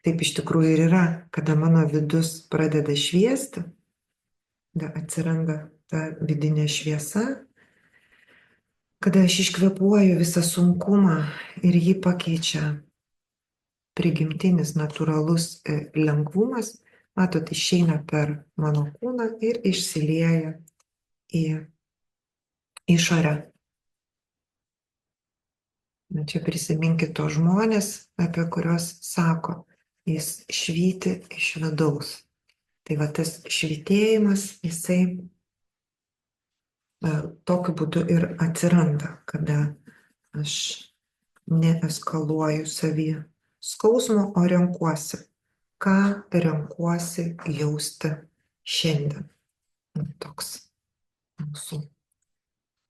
taip iš tikrųjų ir yra, kada mano vidus pradeda šviesti, kada atsiranda ta vidinė šviesa, kada aš iškvepuoju visą sunkumą ir jį pakeičia prigimtinis, natūralus lengvumas, matot, išeina per mano kūną ir išsilieja į išorę. Čia prisiminkit tos žmonės, apie kuriuos sako, jis švyti iš vidaus. Tai va tas švytėjimas, jisai tokiu būdu ir atsiranda, kada aš neeskaluoju savy skausmo, o renkuosi. Ką renkuosi jausti šiandien? Toks mūsų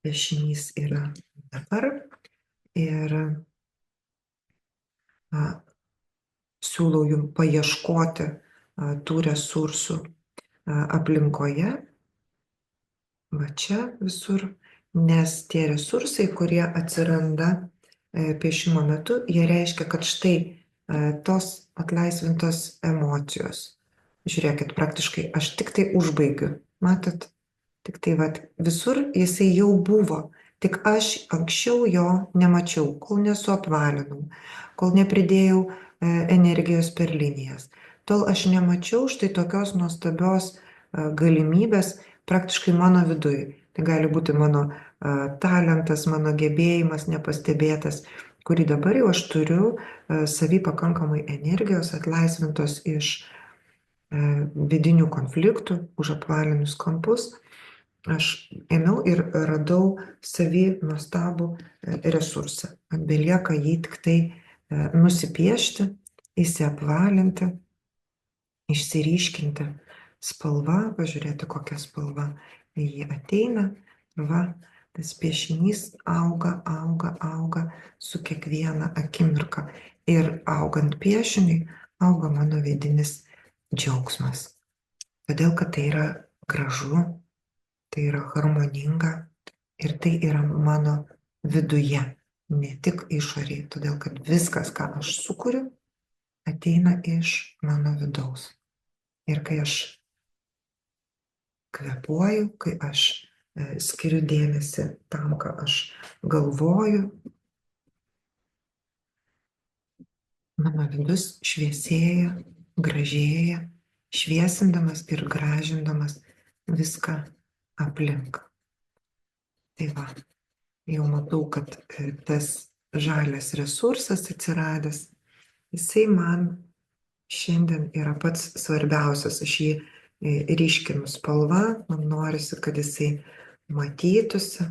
piešinys yra dabar. Ir siūlau jums paieškoti tų resursų aplinkoje, va čia visur, nes tie resursai, kurie atsiranda piešimo metu, jie reiškia, kad štai tos atlaisvintos emocijos. Žiūrėkit, praktiškai aš tik tai užbaigiu, matot, tik tai va, visur jisai jau buvo. Tik aš anksčiau jo nemačiau, kol nesuapvalinau, kol nepridėjau energijos per linijas. Tol aš nemačiau štai tokios nuostabios galimybės praktiškai mano viduje. Tai gali būti mano talentas, mano gebėjimas nepastebėtas, kurį dabar jau aš turiu savy pakankamai energijos atlaisvintos iš vidinių konfliktų, už apvalinus kampus. Aš ėmiau ir radau savy nuostabų resursą. Man belieka jį tik tai nusipiešti, įsiapvalinti, išsiryškinti spalva, pažiūrėti, kokia spalva jį ateina. Va, tas piešinys auga, auga, auga su kiekviena akimirka. Ir augant piešiniui, auga mano vidinis džiaugsmas. Todėl, kad tai yra gražu, tai yra harmoninga ir tai yra mano viduje, ne tik išorėje, todėl kad viskas, ką aš sukuriu, ateina iš mano vidaus. Ir kai aš kvėpuoju, kai aš skiriu dėmesį tam, ką aš galvoju, mano vidus šviesėja, gražėja, šviesindamas ir gražindamas viską aplink. Tai va, jau matau, kad tas žalias resursas atsiradęs, jisai man šiandien yra pats svarbiausias. Aš jį ryškinu spalva, man norisi, kad jisai matytųsi.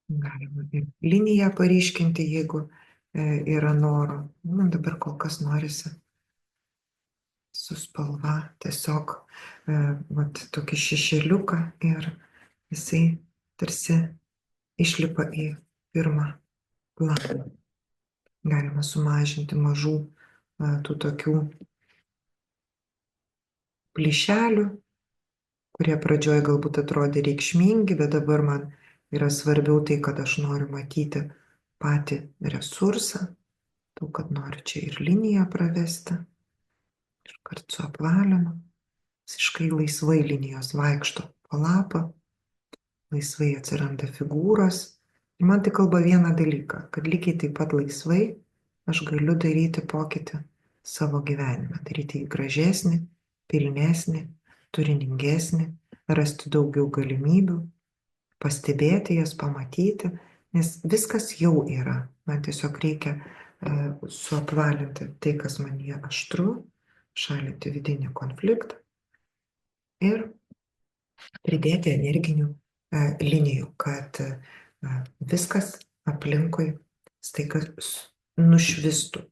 Galima ir liniją paryškinti, jeigu yra noro. Man dabar kol kas norisi su spalva tiesiog tokį šešėliuką ir jisai tarsi išlipa į pirmą planą. Galima sumažinti mažų tų tokių plyšelių, kurie pradžioje galbūt atrodė reikšmingi, bet dabar man yra svarbiau tai, kad aš noriu matyti patį resursą, to, kad noriu čia ir liniją pravesti. Ir kartu su apvalinu, visiškai laisvai linijos vaikšto po lapą, laisvai atsiranda figūros. Ir man tai kalba vieną dalyką, kad lygiai taip pat laisvai aš galiu daryti pokytį savo gyvenime, daryti jį gražesnį, pilnesnį, turiningesnį, rasti daugiau galimybių. pastebėti jas, pamatyti, nes viskas jau yra. Man tiesiog reikia suapvalinti tai, kas manyje aštru, šalinti vidinį konfliktą ir pridėti energinių linijų, kad viskas aplinkui staiga nušvistų,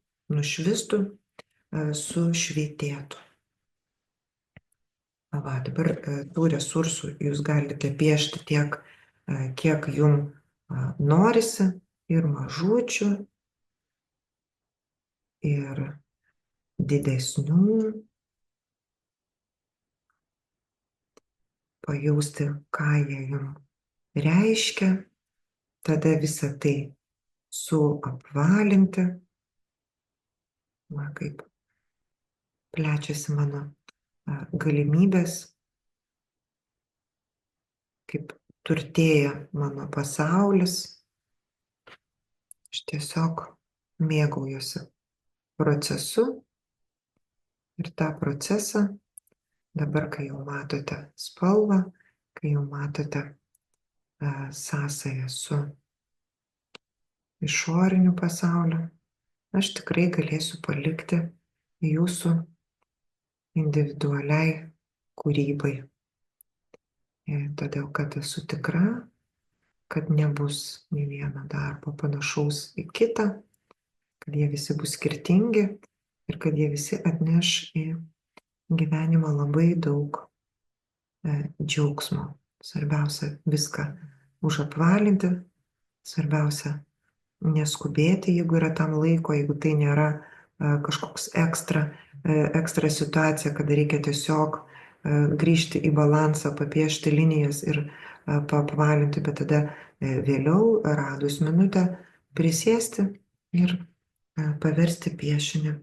sušvietėtų. Va, dabar tų resursų jūs galite piešti tiek, kiek jums norisi, ir mažučių, ir didesnių. Pajausti, ką jie jums reiškia, tada visą tai suapvalinti, va, kaip plečiasi mano galimybės, kaip turtėja mano pasaulis. Aš tiesiog mėgaujuosi procesu ir tą procesą dabar, kai jau matote spalvą, kai jau matote sąsają su išoriniu pasauliu, aš tikrai galėsiu palikti jūsų individualiai kūrybai. Todėl, kad esu tikra, kad nebus nei vieno darbo panašaus į kitą, kad jie visi bus skirtingi ir kad jie visi atneš į gyvenimą labai daug džiaugsmo. Svarbiausia viską užapvalinti, svarbiausia neskubėti, jeigu yra tam laiko, jeigu tai nėra kažkoks ekstra situacija, kada reikia tiesiog grįžti į balansą, papiešti linijas ir paapvalinti, bet tada vėliau, radus minutę, prisėsti ir paversti piešinį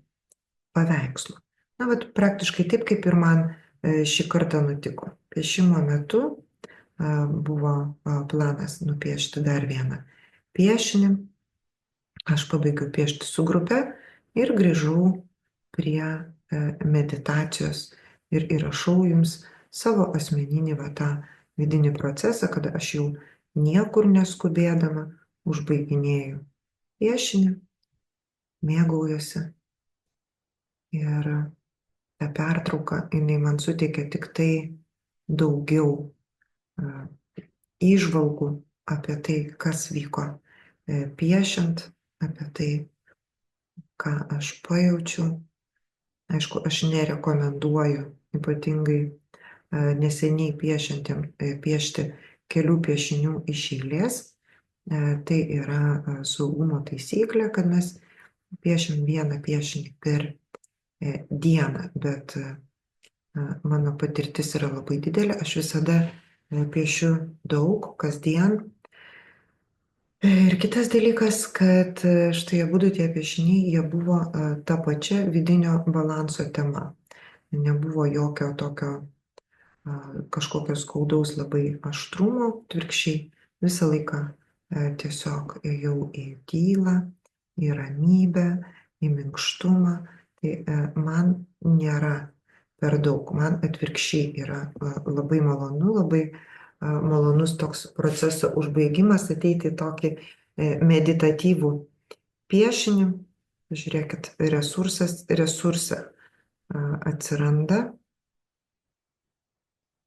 paveikslu. Na, vat praktiškai taip, kaip ir man šį kartą nutiko. Piešimo metu buvo planas nupiešti dar vieną piešinį. Aš pabaigiau piešti su grupe ir grįžau prie meditacijos ir įrašau jums savo asmeninį tą vidinį procesą, kada aš jau niekur neskubėdama užbaiginėju piešinį, mėgaujuosi. Ir ta pertrauka, jinai man suteikia tik tai daugiau įžvalgų apie tai, kas vyko piešiant, apie tai, ką aš pajaučiu. Aišku, aš nerekomenduoju ypatingai neseniai piešiantiem piešti kelių piešinių iš eilės. Tai yra saugumo taisyklė, kad mes piešim vieną piešinį per dieną, bet mano patirtis yra labai didelė. Aš visada piešiu daug, kasdien. Ir kitas dalykas, kad štai abudu tie piešiniai, jie buvo ta pačia vidinio balanso tema. Nebuvo jokio tokio kažkokio skaudaus labai aštrumo, atvirkščiai visą laiką tiesiog ėjau į tylą, į ramybę, į minkštumą. Tai man nėra per daug, man atvirkščiai yra labai malonu, labai malonus toks proceso užbaigimas, ateiti į tokį meditatyvų piešinį. Žiūrėkit, resursą atsiranda.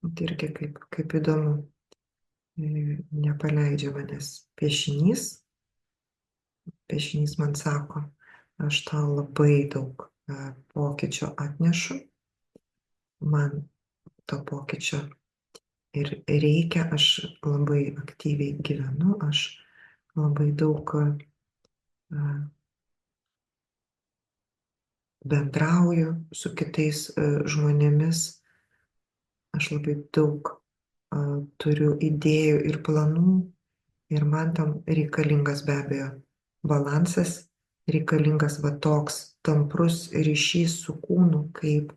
Tai irgi kaip įdomu, nepaleidžia manęs piešinys. Piešinys man sako, aš tau labai daug pokyčio atnešu, man to pokyčio ir reikia, aš labai aktyviai gyvenu, aš labai daug bendrauju su kitais žmonėmis, aš labai daug turiu idėjų ir planų ir man tam reikalingas be abejo balansas, reikalingas va toks tamprus ryšys su kūnu, kaip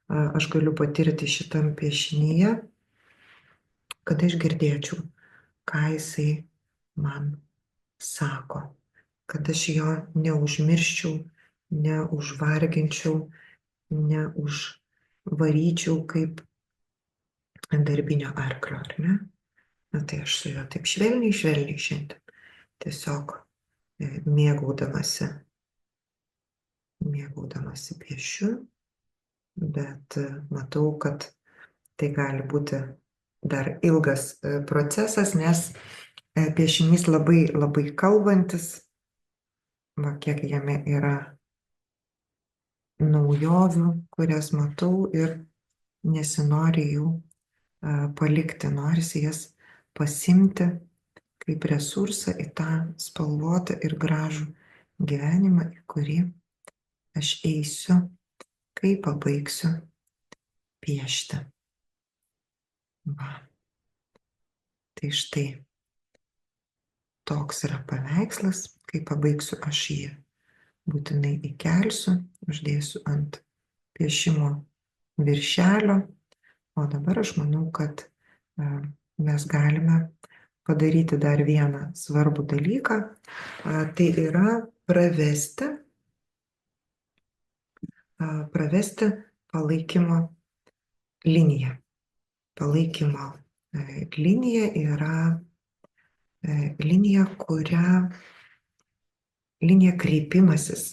aš galiu patirti šitam piešinyje, kad aš girdėčiau, ką jisai man sako, kad aš jo neužmirščiau, neužvarginčiau, neužvaryčiau kaip darbinio arklio, ar ne? Na tai aš su juo taip švelniai šiandien tiesiog mėgaudamasi piešiu, bet matau, kad tai gali būti dar ilgas procesas, nes piešinys labai, labai kalbantis, va kiek jame yra naujovių, kurias matau ir nesinori jų palikti, norisi jas pasimti kaip resursą į tą spalvotą ir gražų gyvenimą, į kurį aš eisiu, kai pabaigsiu piešti. Va. Tai štai toks yra paveikslas, kai pabaigsiu aš jį būtinai įkelsiu, uždėsiu ant piešimo viršelio, o dabar aš manau, kad mes galime padaryti dar vieną svarbų dalyką, tai yra pravesti palaikymo liniją. Palaikymo linija yra linija kreipimasis,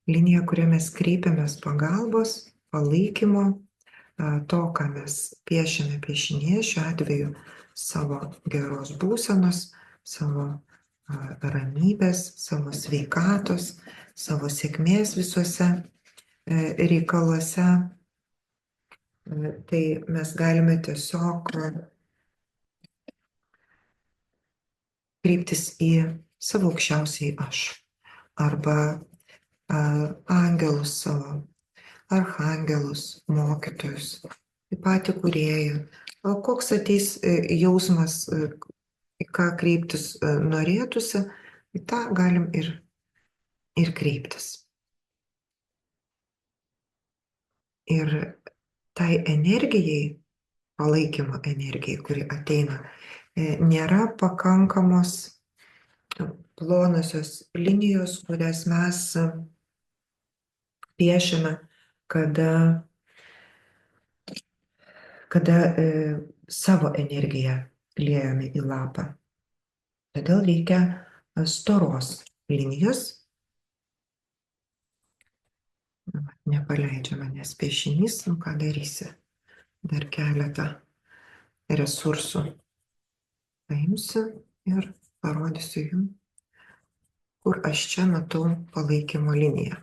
linija, kuria mes kreipiamės pagalbos, palaikymo, to, ką mes piešiame piešinėje, šiuo atveju savo geros būsenos, savo ramybės, savo sveikatos, savo sėkmės visuose reikaluose. Tai mes galime tiesiog kreiptis į savo aukščiausiai aš arba angelus savo, archangelus, mokytojus, į patį kūrėją. Koks ateis jausmas, į ką kreiptis norėtųsi, į tą galim ir kreiptis. Ir tai energijai, palaikymo energijai, kuri ateina, nėra pakankamos plonosios linijos, kurias mes piešiame, kada savo energiją liejame į lapą. Todėl reikia storos linijos. Nepaleidžia manęs piešinys, ką darysi. Dar keletą resursų paimsiu ir parodysiu jums, kur aš čia matau palaikymo liniją.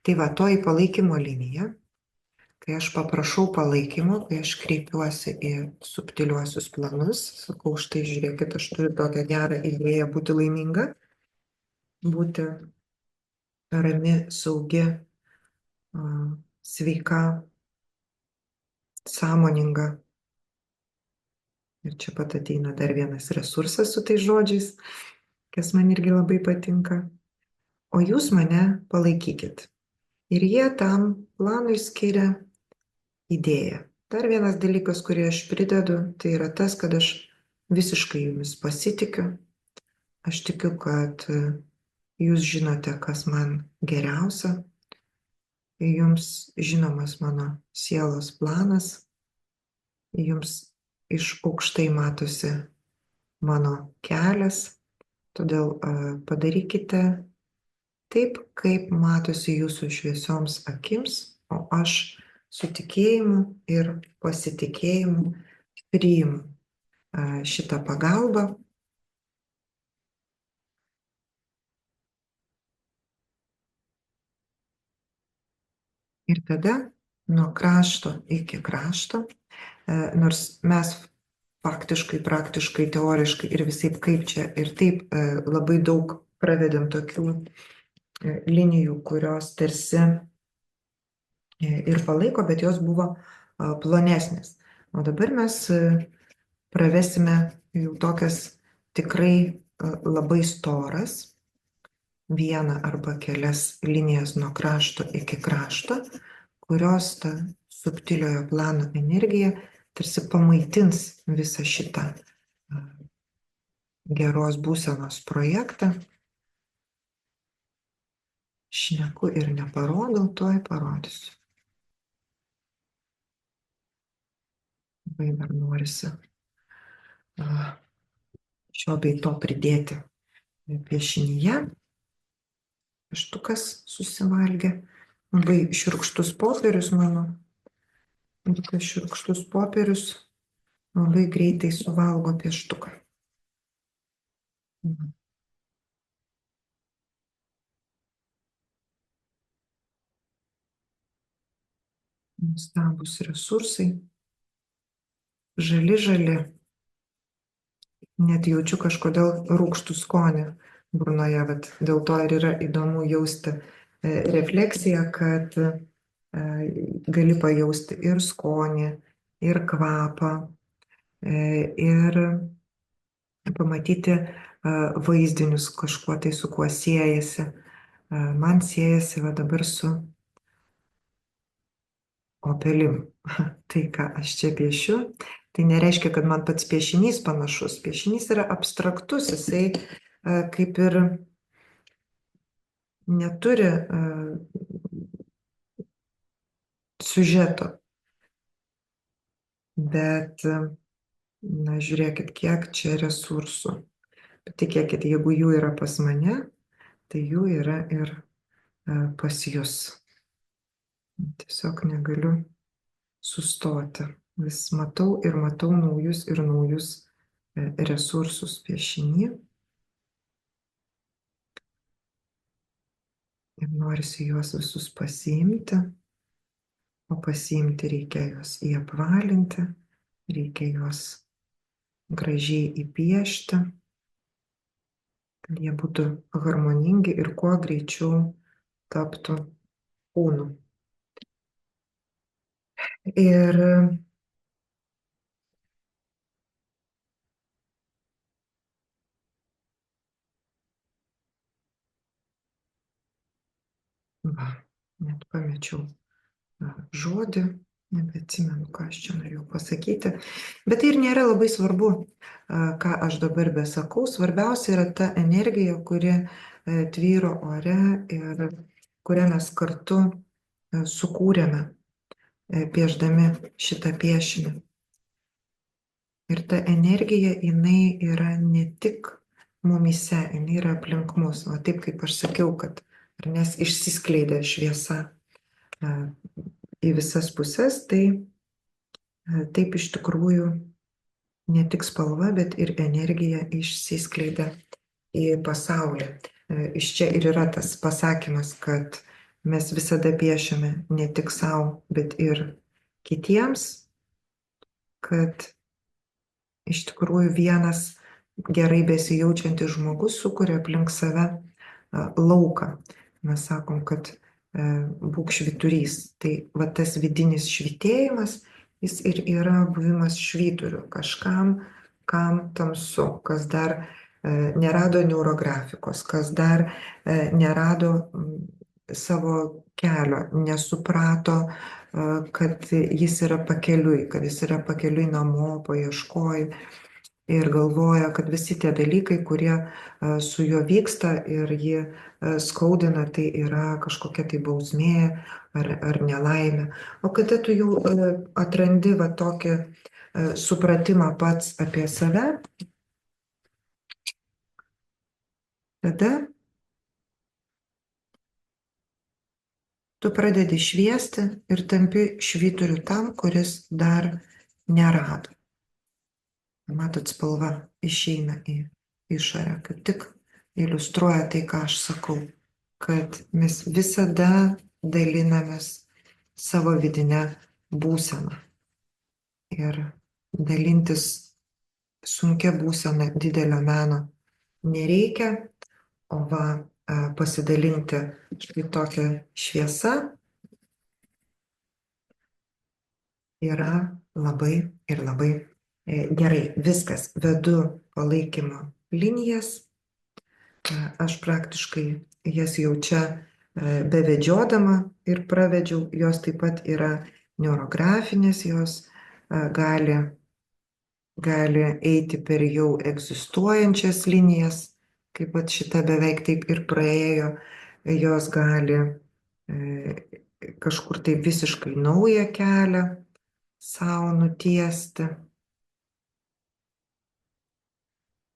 Tai va, toji palaikymo linija, kai aš paprašau palaikymo, kai aš kreipiuosi į subtiliuosius planus, sakau, štai žiūrėkit, aš turiu tokią gerą idėją būti laiminga, būti rami, saugi, sveika, sąmoninga. Ir čia pat ateina dar vienas resursas su tais žodžiais, kas man irgi labai patinka. O jūs mane palaikykit. Ir jie tam planui skiria idėją. Dar vienas dalykas, kurį aš pridedu, tai yra tas, kad aš visiškai jumis pasitikiu. Aš tikiu, kad jūs žinote, kas man geriausia. Jums žinomas mano sielos planas. Jums iš aukštai matosi mano kelias. Todėl padarykite taip, kaip matosi jūsų šviesioms akims, o aš su tikėjimu ir pasitikėjimu priimu šitą pagalbą. Ir tada nuo krašto iki krašto, nors mes faktiškai, praktiškai, teoriškai ir visaip kaip čia ir taip labai daug pravedėm tokių linijų, kurios tarsi ir palaiko, bet jos buvo plonesnės. O dabar mes pravesime jau tokias tikrai labai storas, vieną arba kelias linijas nuo krašto iki krašto, kurios ta subtiliojo plano energija tarsi pamaitins visą šitą geros būsenos projektą. Šneku ir neparodau, tuoj parodysiu. Labai dar norisi šio bei to pridėti piešinyje. Pieštukas susivalgė. Labai šiurkštus popierius mano. Ir tas šiurkštus popierius labai greitai suvalgo pieštuką. Nuostabūs resursai. Žali. Net jaučiu kažkodėl rūgštų skonį burnoje. Vat dėl to ir yra įdomu jausti refleksiją, kad gali pajausti ir skonį, ir kvapą, ir pamatyti vaizdinius kažkuo tai, su kuo siejasi. Man siejasi va dabar su obelim. Tai, ką aš čia piešiu, tai nereiškia, kad man pats piešinys panašus. Piešinys yra abstraktus, jisai kaip ir neturi siužeto. Bet, na, žiūrėkit, kiek čia resursų. Patikėkit, jeigu jų yra pas mane, tai jų yra ir pas jūs. Tiesiog negaliu sustoti. Vis matau ir matau naujus ir naujus resursus piešiny. Ir norisi juos visus pasiimti. O pasiimti reikia juos įapvalinti, reikia juos gražiai įpiešti, kad jie būtų harmoningi ir kuo greičiau taptų kūnu. Ir va, net pamečiau žodį, nebeatsimenu, ką aš čia norėjau pasakyti, bet tai ir nėra labai svarbu, ką aš dabar besakau. Svarbiausia yra ta energija, kuri tvyro ore ir kurią mes kartu sukūrėme, piešdami šitą piešinį. Ir ta energija, jinai yra ne tik mumyse, jinai yra aplink mus. O taip kaip aš sakiau, kad nes išsiskleidė šviesa į visas puses, tai taip iš tikrųjų ne tik spalva, bet ir energija išsiskleidė į pasaulį. Iš čia ir yra tas pasakymas, kad mes visada piešiame ne tik savo, bet ir kitiems, kad iš tikrųjų vienas gerai besijaučiantis žmogus sukuria aplink save lauką. Mes sakom, kad būk švyturys. Tai va tas vidinis švytėjimas, jis ir yra buvimas švyturiu kažkam, kam tamsu, kas dar nerado neurografikos, kas dar nerado savo kelio, nesuprato, kad jis yra pakeliui, kad jis yra pakeliui namo, paieškoj. Ir galvoja, kad visi tie dalykai, kurie su juo vyksta ir jį skaudina, tai yra kažkokia tai bausmė ar nelaimė. O kada tu jau atrandi va tokį supratimą pats apie save, tada tu pradedi šviesti ir tampi švyturiu tam, kuris dar nerado. Matot, spalva išeina į išorę, kaip tik iliustruoja tai, ką aš sakau, kad mes visada dalinamės savo vidinę būseną. Ir dalintis sunkia būsena didelio meno nereikia, o va pasidalinti štai tokią šviesą yra labai ir labai gerai. Viskas, vedu palaikymo linijas, aš praktiškai jas jau čia bevedžiodama ir pravedžiau, jos taip pat yra neurografinės, jos gali eiti per jau egzistuojančias linijas, kaip pat šita beveik taip ir praėjo, jos gali kažkur tai visiškai naują kelią savo nutiesti.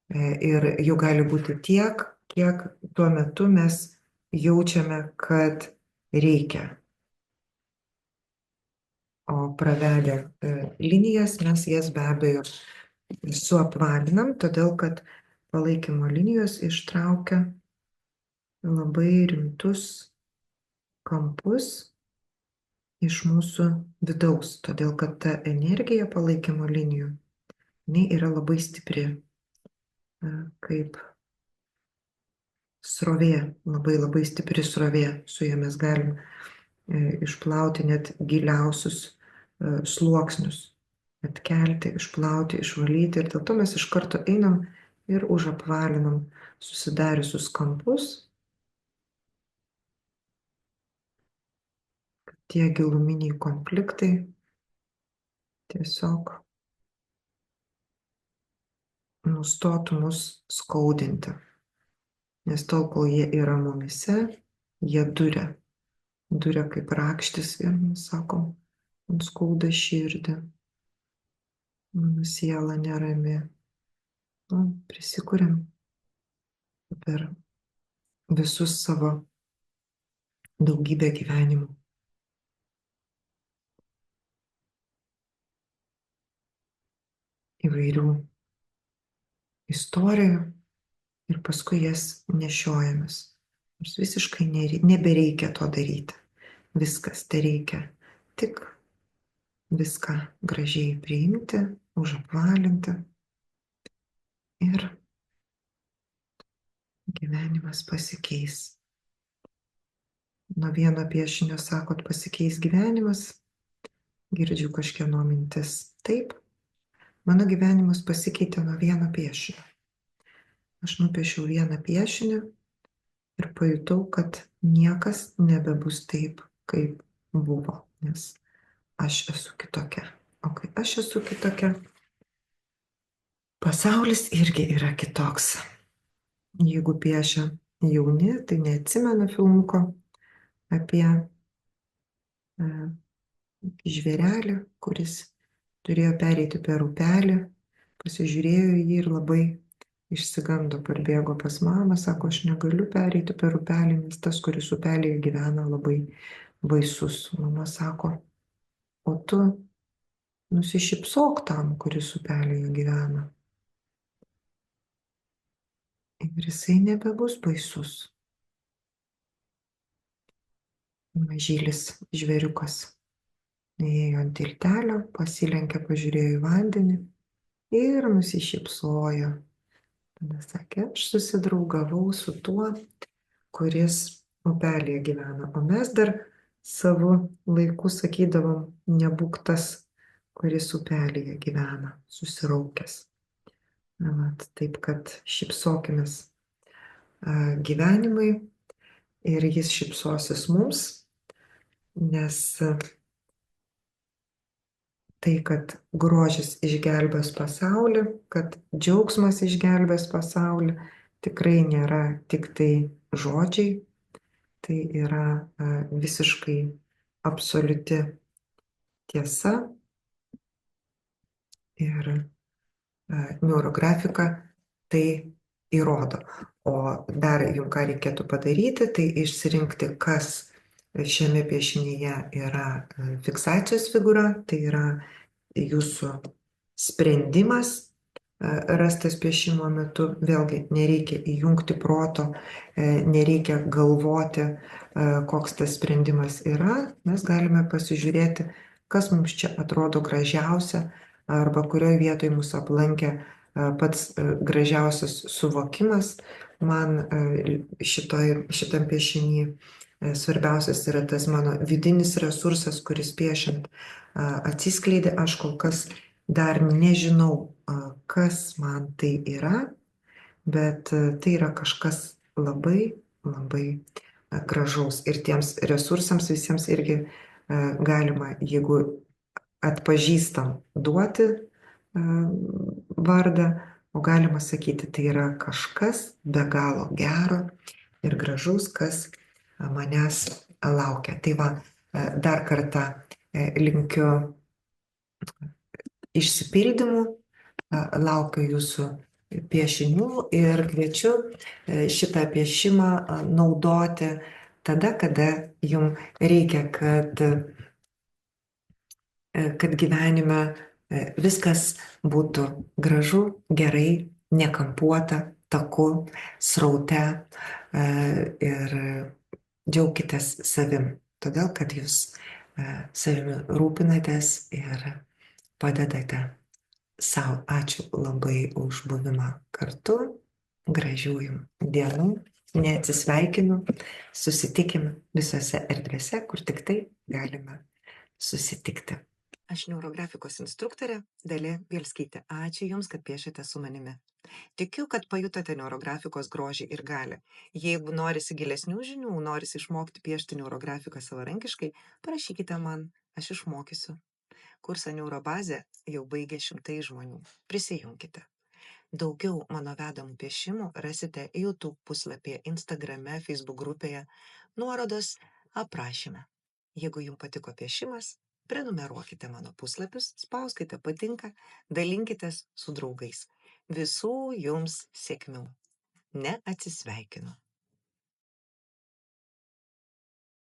Ir jų gali būti tiek, kiek tuo metu mes jaučiame, kad reikia. O pravedę linijas mes jas be abejo suapvalinam, todėl kad palaikymo linijos ištraukia labai rimtus kampus iš mūsų vidaus, todėl kad ta energija palaikymo linijų, jinai yra labai stipri, kaip srovė, labai labai stipri srovė, su ja mes galim išplauti net giliausius sluoksnius, atkelti, išplauti, išvalyti, ir dėl to mes iš karto einam ir užapvalinam susidariusius kampus, kad tie giluminiai konfliktai tiesiog nustotų mus skaudinti. Nes tol, kol jie yra mumise, jie duria kaip rakštis ir mes sakom, man skauda širdį, mano siela nerami. Prisikuriam per visus savo daugybę gyvenimų. Įvairių istorijų ir paskui jas nešiojamės. Nors visiškai nebereikia to daryti. Viskas, tai reikia tik viską gražiai priimti, užapvalinti ir gyvenimas pasikeis. Nuo vieno piešinio sakot, pasikeis gyvenimas, girdžiu kažkieno mintis. Taip, mano gyvenimas pasikeitė nuo vieno piešinio. Aš nupiešiau vieną piešinį ir pajutau, kad niekas nebebus taip, kaip buvo, nes aš esu kitokia. O kai aš esu kitokia, pasaulis irgi yra kitoks. Jeigu piešia jauni, tai neatsimenu filmuko apie žvėrelį, kuris turėjo pereiti per upelį, pasižiūrėjo į jį ir labai išsigando, parbėgo pas mamą, sako, aš negaliu pereiti per upelį, nes tas, kuris upelėje gyvena, labai baisus. Mama sako, o tu nusišypsok tam, kuris upelėje gyvena. Ir jisai nebebus baisus. Mažylis žvėriukas ėjo ant tiltelio, pasilenkė, pažiūrėjo į vandenį ir nusišypsojo. Tada sakė, aš susidraugavau su tuo, kuris upelėje gyvena. O mes dar savo laiku sakydavom, nebūk tas, kuris upelėje gyvena, susiraukęs. Taip, kad šypsokimės gyvenimui ir jis šypsosis mums, nes tai, kad grožis išgelbės pasaulį, kad džiaugsmas išgelbės pasaulį, tikrai nėra tik tai žodžiai, tai yra visiškai absoliuti tiesa. Ir neurografika tai įrodo. O dar jums ką reikėtų padaryti, tai išsirinkti, kas šiame piešinyje yra fiksacijos figūra, tai yra jūsų sprendimas rastas piešimo metu. Vėlgi nereikia įjungti proto, nereikia galvoti, koks tas sprendimas yra. Mes galime pasižiūrėti, kas mums čia atrodo gražiausia, arba kurioje vietoje mūsų aplankė pats gražiausias suvokimas. Man šitam piešinį svarbiausias yra tas mano vidinis resursas, kuris piešiant atsiskleidė. Aš kol kas dar nežinau, kas man tai yra, bet tai yra kažkas labai, labai gražaus. Ir tiems resursams visiems irgi galima, jeigu atpažįstam, duoti vardą, o galima sakyti, tai yra kažkas be galo gero ir gražaus, kas manęs laukia. Tai va, dar kartą linkiu išsipildymų, laukiu jūsų piešinių ir kviečiu šitą piešimą naudoti tada, kada jum reikia, kad gyvenime viskas būtų gražu, gerai, nekampuota, taku, sraute ir džiaukitės savim, todėl kad jūs savimi rūpinatės ir padedate sau. Ačiū labai už buvimą kartu, gražių jums dienų, neatsisveikinu, susitikim visose erdvėse, kur tik tai galime susitikti. Aš neurografikos instruktorė Dalia Bielskytė. Ačiū Jums, kad piešėte su manimi. Tikiu, kad pajutote neurografikos grožį ir galią. Jeigu norisi gilesnių žinių, norisi išmokti piešti neurografiką savarankiškai, parašykite man, aš išmokysiu. Kursą Neurobazė jau baigė šimtai žmonių. Prisijunkite. Daugiau mano vedamų piešimų rasite YouTube puslapyje, Instagrame, Facebook grupėje, nuorodos aprašyme. Jeigu jums patiko piešimas, prenumeruokite mano puslapius, spauskite patinka, dalinkitės su draugais. Visų jums sėkmių. Neatsisveikinu.